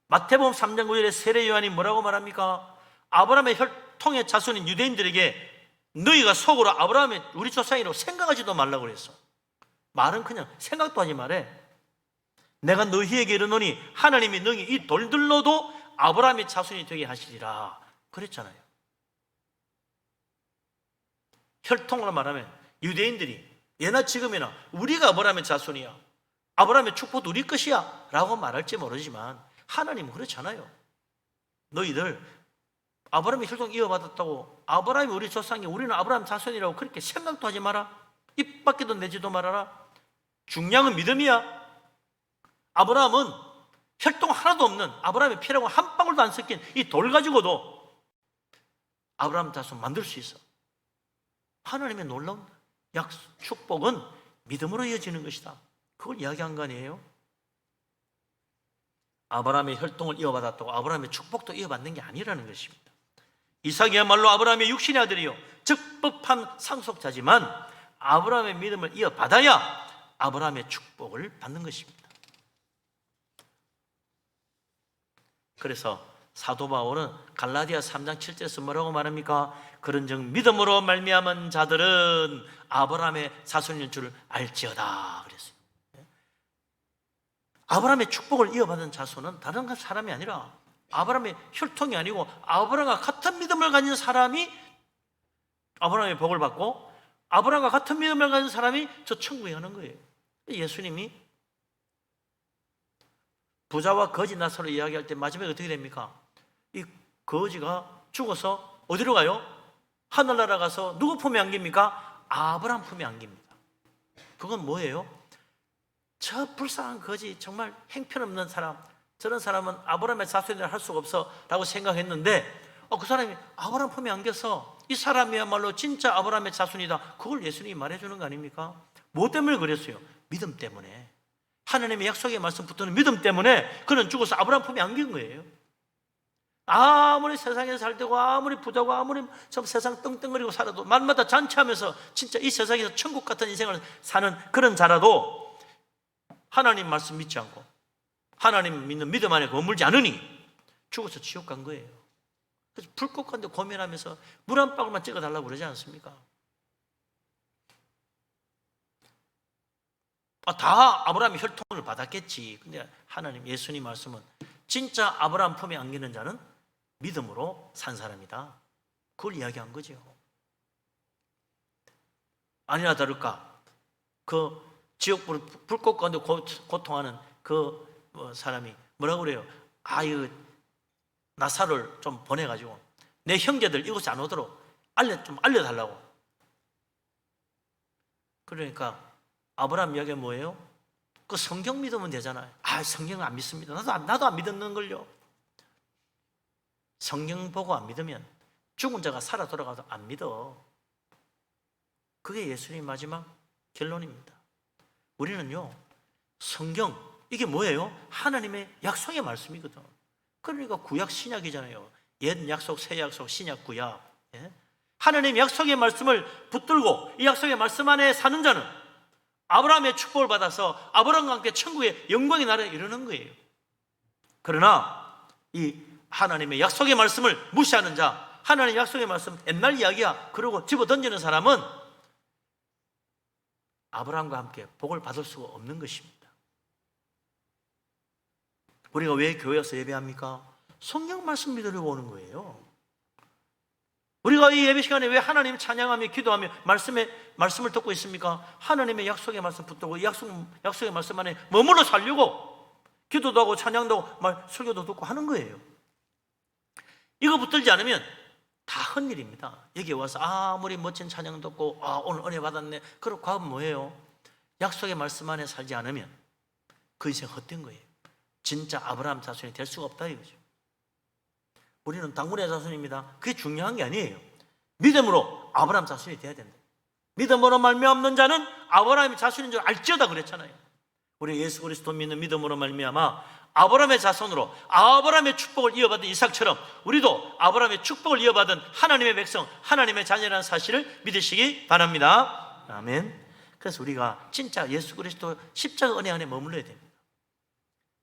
마태복음 3장 9절에 세례 요한이 뭐라고 말합니까? 아브라함의 혈통의 자손인 유대인들에게 너희가 속으로 아브라함의 우리 조상이라고 생각하지도 말라고 그랬어. 말은 그냥 생각도 하지 말해. 내가 너희에게 이르노니 하나님이 너희 이 돌들로도 아브라함의 자손이 되게 하시리라 그랬잖아요. 혈통으로 말하면 유대인들이 예나 지금이나 우리가 아브라함의 자손이야, 아브라함의 축복도 우리 것이야 라고 말할지 모르지만 하나님은 그렇잖아요. 너희들 아브라함의 혈통 이어받았다고, 아브라함이 우리 조상이, 우리는 아브라함 자손이라고 그렇게 생각도 하지 마라. 입 밖에도 내지도 말아라. 중요한 건 믿음이야. 아브라함은 혈통 하나도 없는, 아브라함의 피라고 한 방울도 안 섞인 이 돌 가지고도 아브라함 자손 만들 수 있어. 하나님의 놀라운 축복은 믿음으로 이어지는 것이다. 그걸 이야기한 거 아니에요? 아브라함의 혈통을 이어받았다고 아브라함의 축복도 이어받는 게 아니라는 것입니다. 이삭이야말로 아브라함의 육신의 아들이요 적법한 상속자지만 아브라함의 믿음을 이어받아야 아브라함의 축복을 받는 것입니다. 그래서 사도 바울은 갈라디아 3장 7절에서 뭐라고 말합니까? 그런즉 믿음으로 말미암은 자들은 아브라함의 자손인 줄 알지어다 그랬어요. 아브라함의 축복을 이어받은 자손은 다른 사람이 아니라 아브라함의 혈통이 아니고 아브라함과 같은 믿음을 가진 사람이 아브라함의 복을 받고 아브라함과 같은 믿음을 가진 사람이 저 천국에 가는 거예요. 예수님이 부자와 거지 나사로 이야기할 때 마지막에 어떻게 됩니까? 이 거지가 죽어서 어디로 가요? 하늘나라 가서 누구 품에 안깁니까? 아브라함 품에 안깁니다. 그건 뭐예요? 저 불쌍한 거지, 정말 행편없는 사람, 저런 사람은 아브라함의 자손이라 할 수가 없어 라고 생각했는데 그 사람이 아브라함 품에 안겨서 이 사람이야말로 진짜 아브라함의 자손이다. 그걸 예수님이 말해주는 거 아닙니까? 뭐 때문에 그랬어요? 믿음 때문에. 하나님의 약속의 말씀 붙드는 믿음 때문에 그는 죽어서 아브라함 품에 안긴 거예요. 아무리 세상에 살 때고 아무리 부자고 아무리 좀 세상 떵떵거리고 살아도 말마다 잔치하면서 진짜 이 세상에서 천국 같은 인생을 사는 그런 자라도 하나님 말씀 믿지 않고 하나님 믿는 믿음 안에 머물지 않으니 죽어서 지옥 간 거예요. 그래서 불꽃 가운데 고민하면서 물 한 방울만 찍어달라고 그러지 않습니까? 다 아브라함이 혈통을 받았겠지. 근데 하나님, 예수님 말씀은 진짜 아브라함 품에 안기는 자는 믿음으로 산 사람이다. 그걸 이야기한 거죠. 아니나 다를까 그 지옥 불꽃 가운데 고통하는 그 사람이 뭐라고 그래요? 아유, 나사를 좀 보내가지고 내 형제들 이곳에 안 오도록 좀 알려달라고. 그러니까 아브라함 이야기가 뭐예요? 그 성경 믿으면 되잖아요. 성경은 안 믿습니다. 나도 안 믿었는걸요. 성경 보고 안 믿으면 죽은 자가 살아 돌아가도 안 믿어. 그게 예수님의 마지막 결론입니다. 우리는요, 성경, 이게 뭐예요? 하나님의 약속의 말씀이거든. 그러니까 구약 신약이잖아요. 옛 약속, 새 약속, 신약, 구약. 하나님의 약속의 말씀을 붙들고 이 약속의 말씀 안에 사는 자는 아브라함의 축복을 받아서 아브라함과 함께 천국의 영광의 나라에 이르는 거예요. 그러나 이 하나님의 약속의 말씀을 무시하는 자, 하나님의 약속의 말씀 옛날 이야기야 그러고 집어던지는 사람은 아브라함과 함께 복을 받을 수가 없는 것입니다. 우리가 왜 교회에서 예배합니까? 성경 말씀 믿으려고 오는 거예요. 우리가 이 예배 시간에 왜 하나님 찬양하며 기도하며 말씀을 듣고 있습니까? 하나님의 약속의 말씀 붙들고 이 약속의 말씀 안에 머물러 살려고 기도도 하고 찬양도 하고 설교도 듣고 하는 거예요. 이거 붙들지 않으면 다 헛일입니다. 여기 와서 아무리 멋진 찬양 듣고 오늘 은혜 받았네 그러고 하면 뭐예요? 약속의 말씀 안에 살지 않으면 그 인생 헛된 거예요. 진짜 아브라함 자손이 될 수가 없다 이거죠. 우리는 당군의 자손입니다. 그게 중요한 게 아니에요. 믿음으로 아브라함 자손이 돼야 된다. 믿음으로 말미암는 자는 아브라함의 자손인 줄 알지어다 그랬잖아요. 우리 예수 그리스도 믿는 믿음으로 말미암아 아브라함의 자손으로 아브라함의 축복을 이어받은 이삭처럼 우리도 아브라함의 축복을 이어받은 하나님의 백성, 하나님의 자녀라는 사실을 믿으시기 바랍니다. 아멘. 그래서 우리가 진짜 예수 그리스도 십자가 은혜 안에 머물러야 됩니다.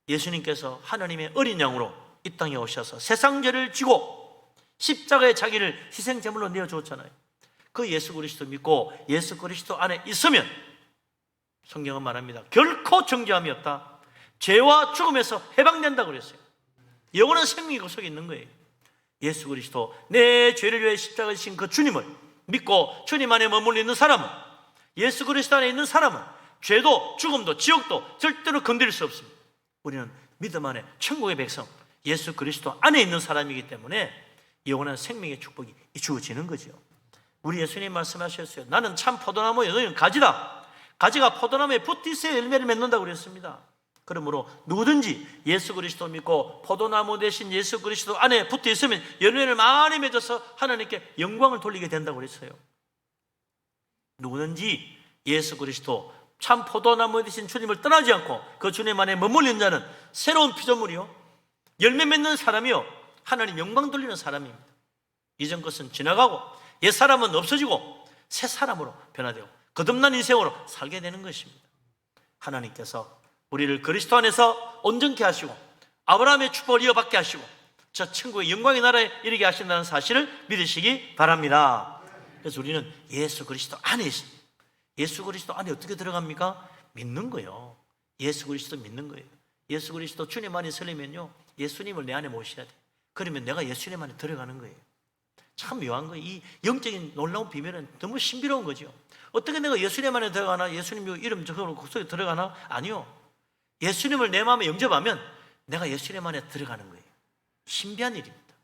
예수님께서 하나님의 어린 양으로 이 땅에 오셔서 세상 죄를 지고 십자가에 자기를 희생 제물로 내어주었잖아요. 그 예수 그리스도 믿고 예수 그리스도 안에 있으면 성경은 말합니다. 결코 정죄함이 없다. 죄와 죽음에서 해방된다고 그랬어요. 영원한 생명이 그 속에 있는 거예요. 예수 그리스도, 내 죄를 위해 십자가에 지신 그 주님을 믿고 주님 안에 머물러 있는 사람은, 예수 그리스도 안에 있는 사람은 죄도 죽음도 지옥도 절대로 건드릴 수 없습니다. 우리는 믿음 안에 천국의 백성, 예수 그리스도 안에 있는 사람이기 때문에 영원한 생명의 축복이 주어지는 거죠. 우리 예수님 말씀하셨어요. 나는 참 포도나무요 너희는 가지다. 가지가 포도나무에 붙어 있어야 열매를 맺는다고 그랬습니다. 그러므로 누구든지 예수 그리스도 믿고 포도나무 대신 예수 그리스도 안에 붙어 있으면 열매를 많이 맺어서 하나님께 영광을 돌리게 된다고 그랬어요. 누구든지 예수 그리스도 참 포도나무 대신 주님을 떠나지 않고 그 주님 안에 머물리는 자는 새로운 피조물이요, 열매 맺는 사람이요, 하나님 영광 돌리는 사람입니다. 이전 것은 지나가고 옛 사람은 없어지고 새 사람으로 변화되고 거듭난 인생으로 살게 되는 것입니다. 하나님께서 우리를 그리스도 안에서 온전케 하시고 아브라함의 축복을 이어받게 하시고 저 천국의 영광의 나라에 이르게 하신다는 사실을 믿으시기 바랍니다. 그래서 우리는 예수 그리스도 안에 있습니다. 예수 그리스도 안에 어떻게 들어갑니까? 믿는 거예요. 예수 그리스도 믿는 거예요. 예수 그리스도 주님 안에 설리면요, 예수님을 내 안에 모셔야 돼. 그러면 내가 예수님 안에 들어가는 거예요. 참 묘한 거예요. 이 영적인 놀라운 비밀은 너무 신비로운 거죠. 어떻게 내가 예수님 안에 들어가나? 예수님 이름 적어놓고 그 속에 들어가나? 아니요. 예수님을 내 마음에 영접하면 내가 예수님 안에 들어가는 거예요. 신비한 일입니다.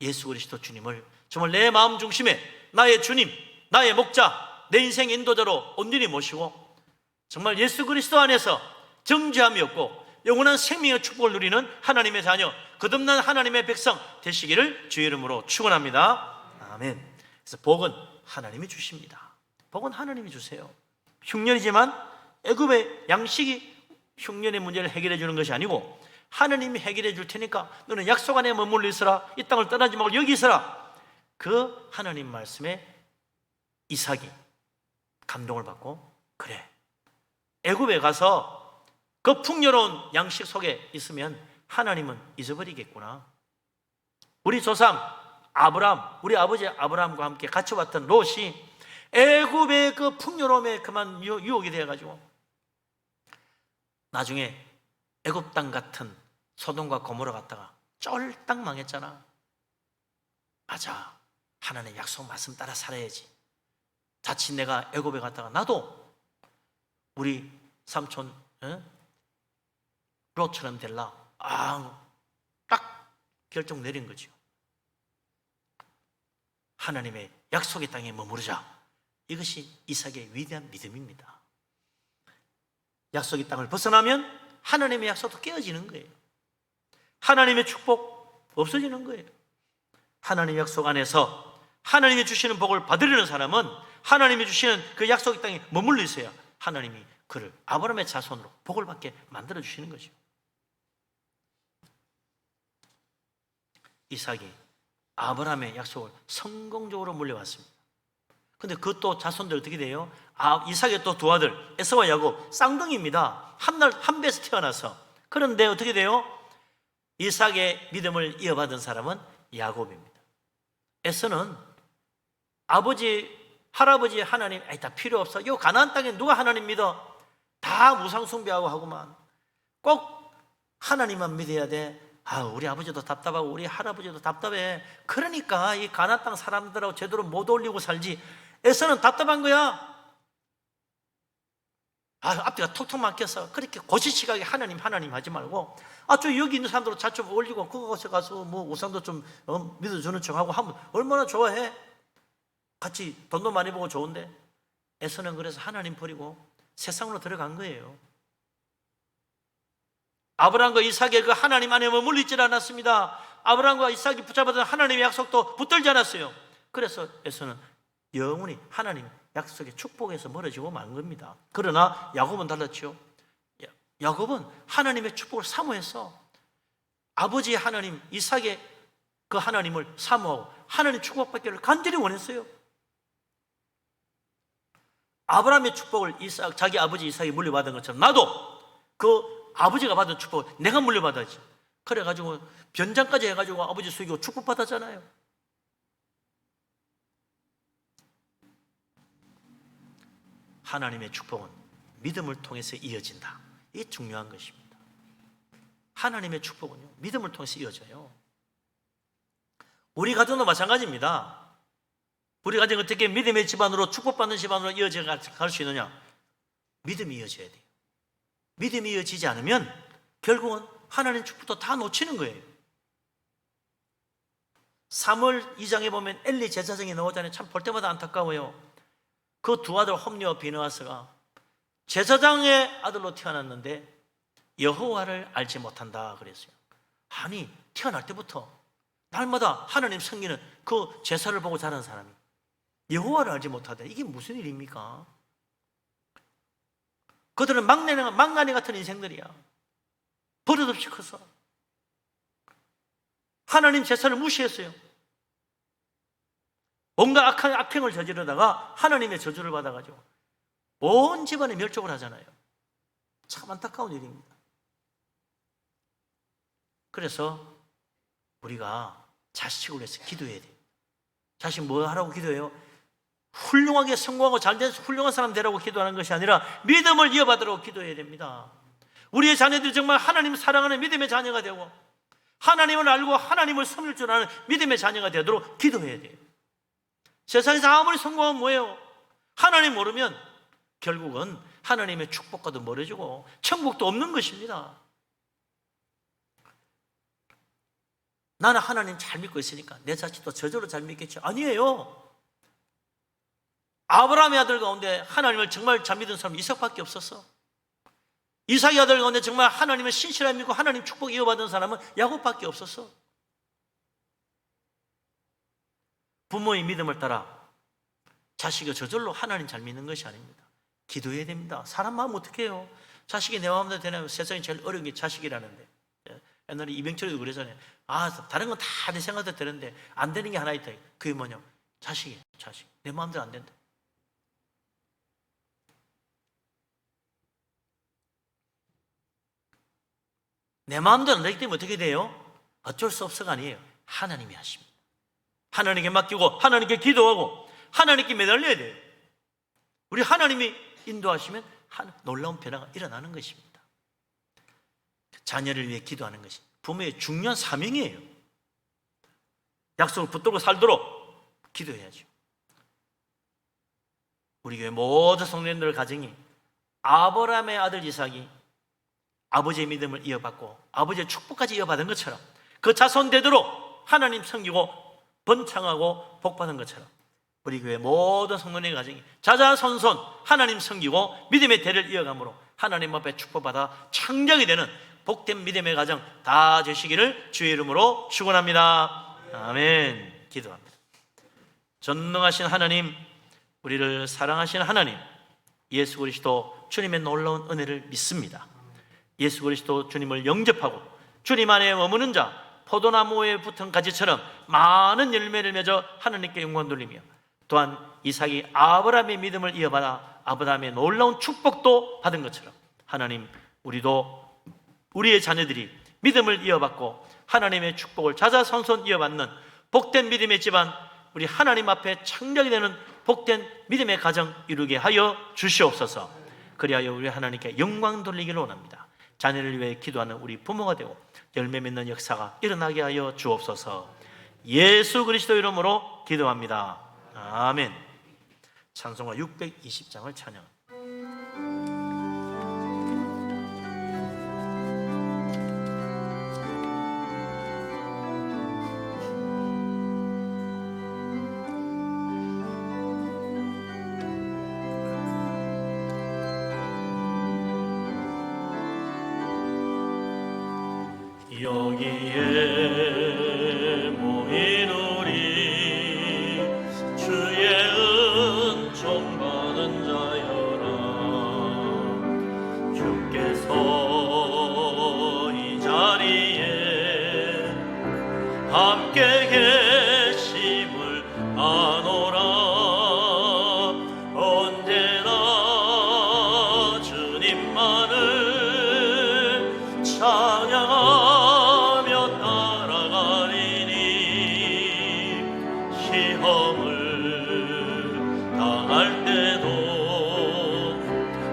예수 그리스도 주님을 정말 내 마음 중심에 나의 주님, 나의 목자, 내 인생의 인도자로 온전히 모시고 정말 예수 그리스도 안에서 정죄함이 없고 영원한 생명의 축복을 누리는 하나님의 자녀, 거듭난 하나님의 백성 되시기를 주의 이름으로 축원합니다. 아멘. 그래서 복은 하나님이 주십니다. 복은 하나님이 주세요. 흉년이지만 애굽의 양식이 흉년의 문제를 해결해 주는 것이 아니고 하나님이 해결해 줄 테니까 너는 약속 안에 머물러 있으라, 이 땅을 떠나지 말고 여기 있으라. 그 하나님 말씀에 이삭이 감동을 받고, 그래, 애굽에 가서 그 풍요로운 양식 속에 있으면 하나님은 잊어버리겠구나. 우리 조상 아브라함, 우리 아버지 아브라함과 함께 같이 왔던 롯이 애굽의 그 풍요로움에 그만 유혹이 되어가지고 나중에 애굽 땅 같은 소돔과 고모라 갔다가 쫄딱 망했잖아. 맞아, 하나님의 약속 말씀 따라 살아야지. 자칫 내가 애굽에 갔다가 나도 우리 삼촌 롯처럼 될라. 딱 결정 내린 거죠. 하나님의 약속의 땅에 머무르자. 이것이 이삭의 위대한 믿음입니다. 약속의 땅을 벗어나면 하나님의 약속도 깨어지는 거예요. 하나님의 축복 없어지는 거예요. 하나님의 약속 안에서 하나님이 주시는 복을 받으려는 사람은 하나님이 주시는 그 약속의 땅에 머물러 있어야 하나님이 그를 아브라함의 자손으로 복을 받게 만들어 주시는 거죠. 이삭이 아브라함의 약속을 성공적으로 물려왔습니다. 근데 그것도 자손들 어떻게 돼요? 이삭의 또 두 아들 에서와 야곱 쌍둥이입니다. 한날 한 배에서 태어나서. 그런데 어떻게 돼요? 이삭의 믿음을 이어받은 사람은 야곱입니다. 에서는 아버지 할아버지 하나님 다 필요 없어. 요 가나안 땅에 누가 하나님 믿어? 다 무상 숭배하고 하고만. 꼭 하나님만 믿어야 돼. 우리 아버지도 답답하고 우리 할아버지도 답답해. 그러니까 이 가나안 땅 사람들하고 제대로 못 어울리고 살지. 에서는 답답한 거야. 앞뒤가 톡톡 막혀서 그렇게 고시시각에 하나님 하지 말고 저 여기 있는 사람들 잘 좀 어울리고 그곳에 가서 뭐 우상도 좀 믿어주는 척하고 하면 얼마나 좋아해. 같이 돈도 많이 벌고 좋은데. 에서는 그래서 하나님 버리고 세상으로 들어간 거예요. 아브라함과 이삭의 그 하나님 안에 머물러 있지 않았습니다. 아브라함과 이삭이 붙잡았던 하나님의 약속도 붙들지 않았어요. 그래서 에서는 영원히 하나님 약속의 축복에서 멀어지고 만 겁니다. 그러나 야곱은 달랐죠. 야곱은 하나님의 축복을 사모해서 아버지의 하나님 이삭의 그 하나님을 사모하고 하나님 축복받기를 간절히 원했어요. 아브라함의 축복을 자기 아버지 이삭이 물려받은 것처럼 나도 그 아버지가 받은 축복을 내가 물려받아야지. 그래가지고 변장까지 해가지고 아버지 수익으로 축복받았잖아요. 하나님의 축복은 믿음을 통해서 이어진다. 이게 중요한 것입니다. 하나님의 축복은요, 믿음을 통해서 이어져요. 우리 가정도 마찬가지입니다. 우리 가정이 어떻게 믿음의 집안으로, 축복받는 집안으로 이어져 갈 수 있느냐? 믿음이 이어져야 돼요. 믿음이 이어지지 않으면 결국은 하나님 축복도 다 놓치는 거예요. 3월 2장에 보면 엘리 제사장이 나오잖아요. 참 볼 때마다 안타까워요. 그 두 아들 홈리와 비느하스가 제사장의 아들로 태어났는데 여호와를 알지 못한다 그랬어요. 아니, 태어날 때부터 날마다 하나님 섬기는 그 제사를 보고 자란 사람이 여호와를 알지 못하다. 이게 무슨 일입니까? 그들은 망나니 같은 인생들이야. 버릇없이 커서 하나님 제사를 무시했어요. 뭔가 악행을 저지르다가 하나님의 저주를 받아가지고 온 집안이 멸종을 하잖아요. 참 안타까운 일입니다. 그래서 우리가 자식을 위해서 기도해야 돼요. 자식 뭐 하라고 기도해요? 훌륭하게 성공하고 잘된 훌륭한 사람 되라고 기도하는 것이 아니라 믿음을 이어받으라고 기도해야 됩니다. 우리의 자녀들이 정말 하나님을 사랑하는 믿음의 자녀가 되고 하나님을 알고 하나님을 섬길 줄 아는 믿음의 자녀가 되도록 기도해야 돼요. 세상에서 아무리 성공하면 뭐예요? 하나님 모르면 결국은 하나님의 축복과도 멀어지고 천국도 없는 것입니다. 나는 하나님 잘 믿고 있으니까 내 자식도 저절로 잘 믿겠죠? 아니에요. 아브라함의 아들 가운데 하나님을 정말 잘 믿은 사람은 이삭밖에 없었어. 이삭의 아들 가운데 정말 하나님을 신실하게 믿고 하나님 축복 이어받은 사람은 야곱밖에 없었어. 부모의 믿음을 따라 자식이 저절로 하나님 잘 믿는 것이 아닙니다. 기도해야 됩니다. 사람 마음 어떻게 해요? 자식이 내 마음대로 되나요? 세상에 제일 어려운 게 자식이라는데. 옛날에 이병철이도 그러잖아요. 다른 건 다 내 생각대로 되는데 안 되는 게 하나 있다. 그게 뭐냐? 자식이에요. 자식. 내 마음대로 안 된다. 내 마음대로 안 되기 때문에 어떻게 돼요? 어쩔 수 없어가 아니에요. 하나님이 하십니다. 하나님께 맡기고 하나님께 기도하고 하나님께 매달려야 돼요. 우리 하나님이 인도하시면 놀라운 변화가 일어나는 것입니다. 자녀를 위해 기도하는 것이 부모의 중요한 사명이에요. 약속을 붙들고 살도록 기도해야죠. 우리 교회 모든 성도님들 가정이 아브라함의 아들 이삭이 아버지의 믿음을 이어받고 아버지의 축복까지 이어받은 것처럼 그 자손 되도록 하나님 섬기고 번창하고 복받은 것처럼 우리 교회 모든 성도님의 가정이 자자손손 하나님 섬기고 믿음의 대를 이어감으로 하나님 앞에 축복받아 창작이 되는 복된 믿음의 가정 다 되시기를 주의 이름으로 축원합니다. 아멘. 기도합니다. 전능하신 하나님, 우리를 사랑하시는 하나님, 예수 그리스도 주님의 놀라운 은혜를 믿습니다. 예수 그리스도 주님을 영접하고 주님 안에 머무는 자 포도나무에 붙은 가지처럼 많은 열매를 맺어 하나님께 영광 돌리며 또한 이삭이 아브라함의 믿음을 이어받아 아브라함의 놀라운 축복도 받은 것처럼 하나님, 우리도 우리의 자녀들이 믿음을 이어받고 하나님의 축복을 자자손손 이어받는 복된 믿음의 집안, 우리 하나님 앞에 창작이 되는 복된 믿음의 가정 이루게 하여 주시옵소서. 그리하여 우리 하나님께 영광 돌리기를 원합니다. 자녀를 위해 기도하는 우리 부모가 되고 열매 맺는 역사가 일어나게 하여 주옵소서. 예수 그리스도 이름으로 기도합니다. 아멘. 찬송가 620장을 찬양. 여기에 모인 우리 주의 은총 받은 자여라. 주께서 이 자리에 함께 계심을 아노라. 언제나 주님만을 찬양하라. 시험을 당할 때도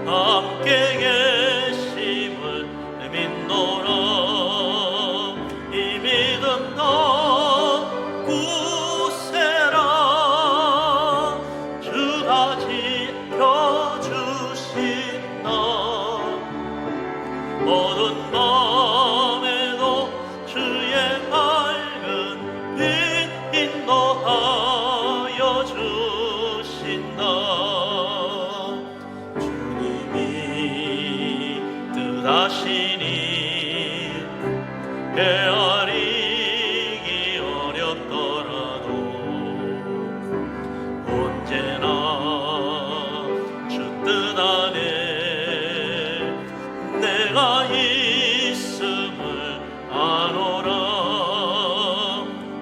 함께 계심을 믿음 더 굳세라. 주가 지켜주신다. 어두운 밤에도 주의 밝은 빛 인도하여 주신다. 주님이 뜻하시니 헤아리기 어렵더라도 언제나 주 뜻 안에 내가 있음을 아노라.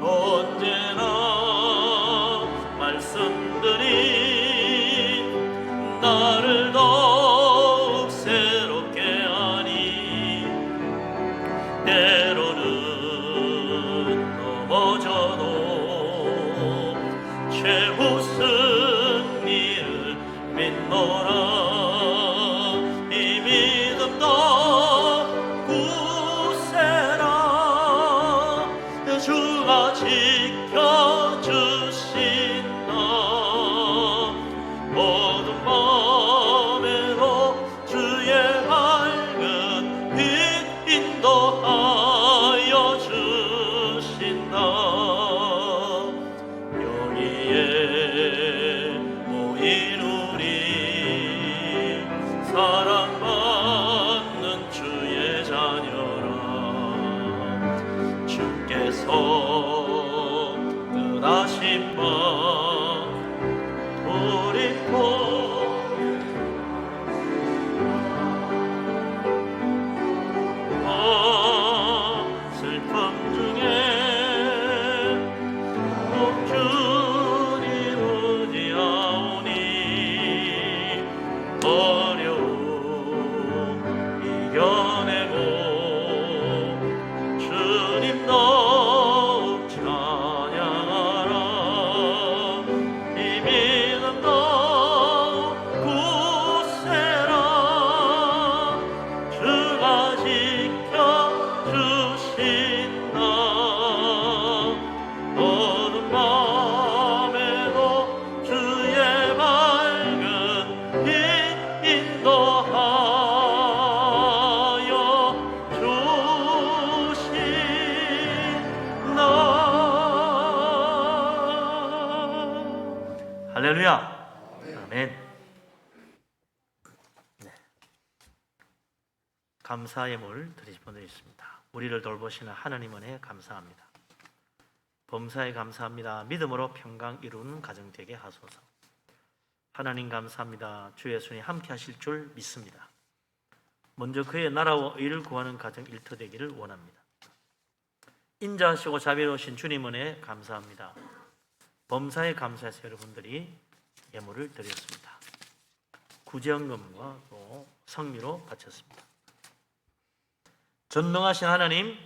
언제나 말씀들이 나를 더욱 새롭게 하니 때로는 넘어져도 최후 승리를 믿노라. 이 믿음 더 굳세라. 주가 지켜주신다. 어두운 밤에도 주의 밝은 빛 인도하여 주신다. 여기에 모인 우리 사랑받는 주의 자녀라. 주께서 뜻하신 바 돌이켜 슬픔 중에 꼭 주님 의지하오니 어려움 이겨내고 주님 더욱 찬양하라. 이 믿음 더욱 굳세라. 주가 지켜주신다. 어두운 밤에도 주의 밝은 빛 인도하여 주신다. 할렐루야. 아멘. 감사의 물 드리실 분들이 있습니다. 우리를 돌보시는 하나님 은혜 감사합니다. 범사에 감사합니다. 믿음으로 평강 이루는 가정 되게 하소서. 하나님 감사합니다. 주 예수님 함께 하실 줄 믿습니다. 먼저 그의 나라와 의를 구하는 가정 일터되기를 원합니다. 인자하시고 자비로우신 주님 은혜 감사합니다. 범사에 감사해서 여러분들이 예물을 드렸습니다. 구제헌금과 또 성미로 바쳤습니다. 전능하신 하나님,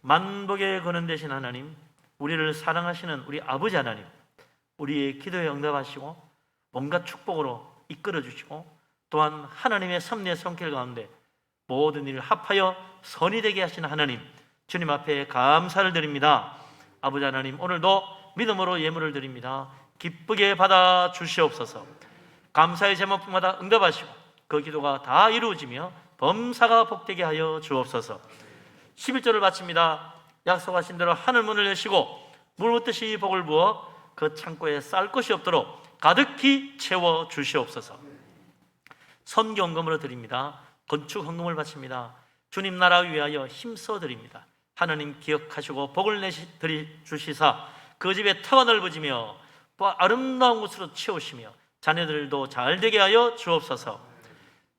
만복의 근원 되신 하나님, 우리를 사랑하시는 우리 아버지 하나님, 우리의 기도에 응답하시고 온갖 축복으로 이끌어 주시고 또한 하나님의 섭리의 손길 가운데 모든 일을 합하여 선이 되게 하시는 하나님, 주님 앞에 감사를 드립니다. 아버지 하나님, 오늘도 믿음으로 예물을 드립니다. 기쁘게 받아 주시옵소서. 감사의 제목마다 응답하시고 그 기도가 다 이루어지며 범사가 복되게 하여 주옵소서. 11절을 바칩니다. 약속하신 대로 하늘 문을 여시고 물 붓듯이 복을 부어 그 창고에 쌀 것이 없도록 가득히 채워 주시옵소서. 선교 헌금으로 드립니다. 건축 헌금을 바칩니다. 주님 나라 위하여 힘써 드립니다. 하나님 기억하시고 복을 주시사 그 집에 터가 넓어지며 아름다운 곳으로 채우시며 자녀들도 잘 되게 하여 주옵소서.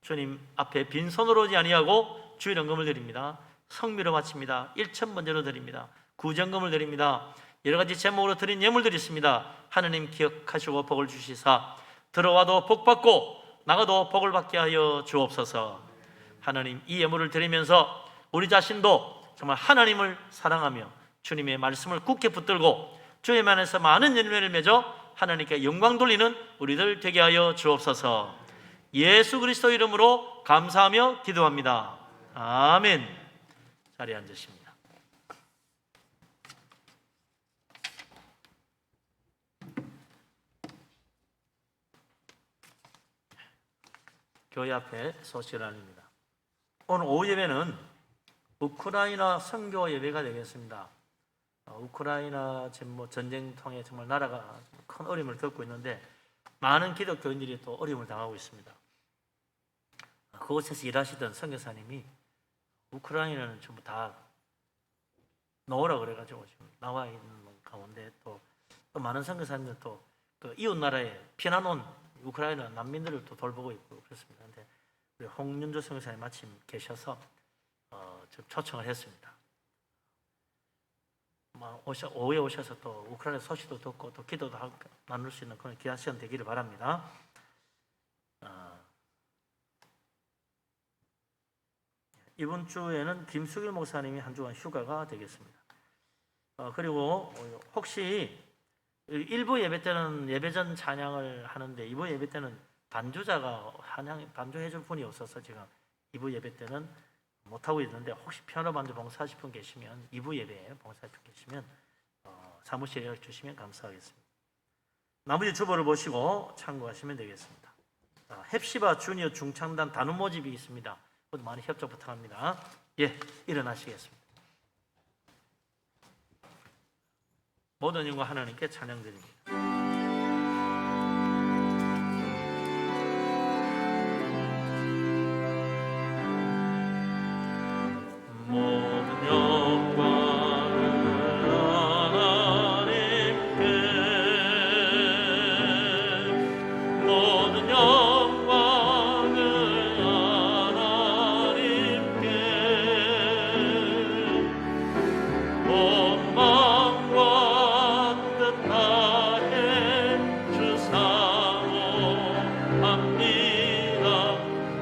주님 앞에 빈손으로 오지 아니하고 주일 헌금을 드립니다. 성미로 바칩니다. 1천 번째로 드립니다. 구정금을 드립니다. 여러 가지 제목으로 드린 예물들이 있습니다. 하나님 기억하시고 복을 주시사 들어와도 복 받고 나가도 복을 받게 하여 주옵소서. 하나님, 이 예물을 드리면서 우리 자신도 정말 하나님을 사랑하며 주님의 말씀을 굳게 붙들고 주님 안에서 많은 열매를 맺어 하나님께 영광 돌리는 우리들 되게 하여 주옵소서. 예수 그리스도 이름으로 감사하며 기도합니다. 아멘. 자리에 앉으십니다. 교회 앞에 소식을 알립니다. 오늘 오후 예배는 우크라이나 선교 예배가 되겠습니다. 우크라이나 지금 뭐 전쟁통에 정말 나라가 큰 어려움을 겪고 있는데 많은 기독교인들이 또 어려움을 당하고 있습니다. 그곳에서 일하시던 선교사님이 우크라이나는 전부 다 놓으라 그래가지고 지금 나와 있는 가운데 또 많은 선교사님들 또 그 이웃 나라에 피난 온 우크라이나 난민들을 또 돌보고 있고 그렇습니다. 근데 우리 홍윤주 선교사님 마침 계셔서 좀 초청을 했습니다. 오후에 오셔서 또 우크라이나 소식도 듣고 또 기도도 나눌 수 있는 그런 귀한 시간 되기를 바랍니다. 이번 주에는 김수길 목사님이 한 주간 휴가가 되겠습니다. 그리고 혹시 1부 예배 때는 예배전 찬양을 하는데 2부 예배 때는 반주자가 반주해 줄 분이 없어서 제가 2부 예배 때는 못하고 있는데 혹시 피아노 반주 봉사하실 분 계시면 2부 예배에 봉사하실 분 계시면 사무실에 연락 주시면 감사하겠습니다. 나머지 주보를 보시고 참고하시면 되겠습니다. 헵시바 주니어 중창단 단원 모집이 있습니다. 모두 많이 협조 부탁합니다. 예, 일어나시겠습니다. 모든 영광 하나님께 찬양드립니다. 모든 영광을 하나님께 모든 영광을 하나님께 온 마음과 뜻 다해 주사모합니다.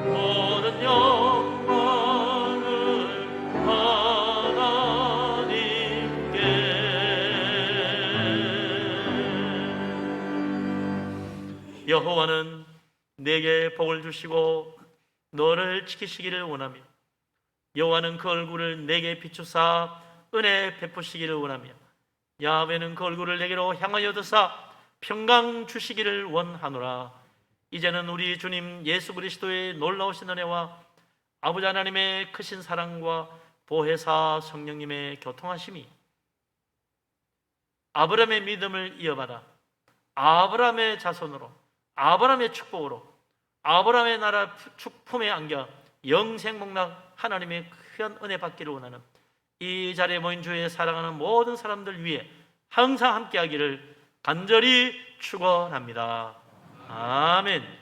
모든 영광을 하나님께. 여호와는 내게 복을 주시고 너를 지키시기를 원하며 여호와는 그 얼굴을 내게 비추사 은혜 베푸시기를 원하며 야훼는 그 얼굴을 내게로 향하여 드사 평강 주시기를 원하노라. 이제는 우리 주님 예수 그리스도의 놀라우신 은혜와 아버지 하나님의 크신 사랑과 보혜사 성령님의 교통하심이 아브라함의 믿음을 이어받아 아브라함의 자손으로 아브라함의 축복으로 아브라함의 나라 품에 안겨 영생복락 하나님의 귀한 은혜 받기를 원하는 이 자리에 모인 주의 사랑하는 모든 사람들 위해 항상 함께하기를 간절히 축원합니다. 아멘.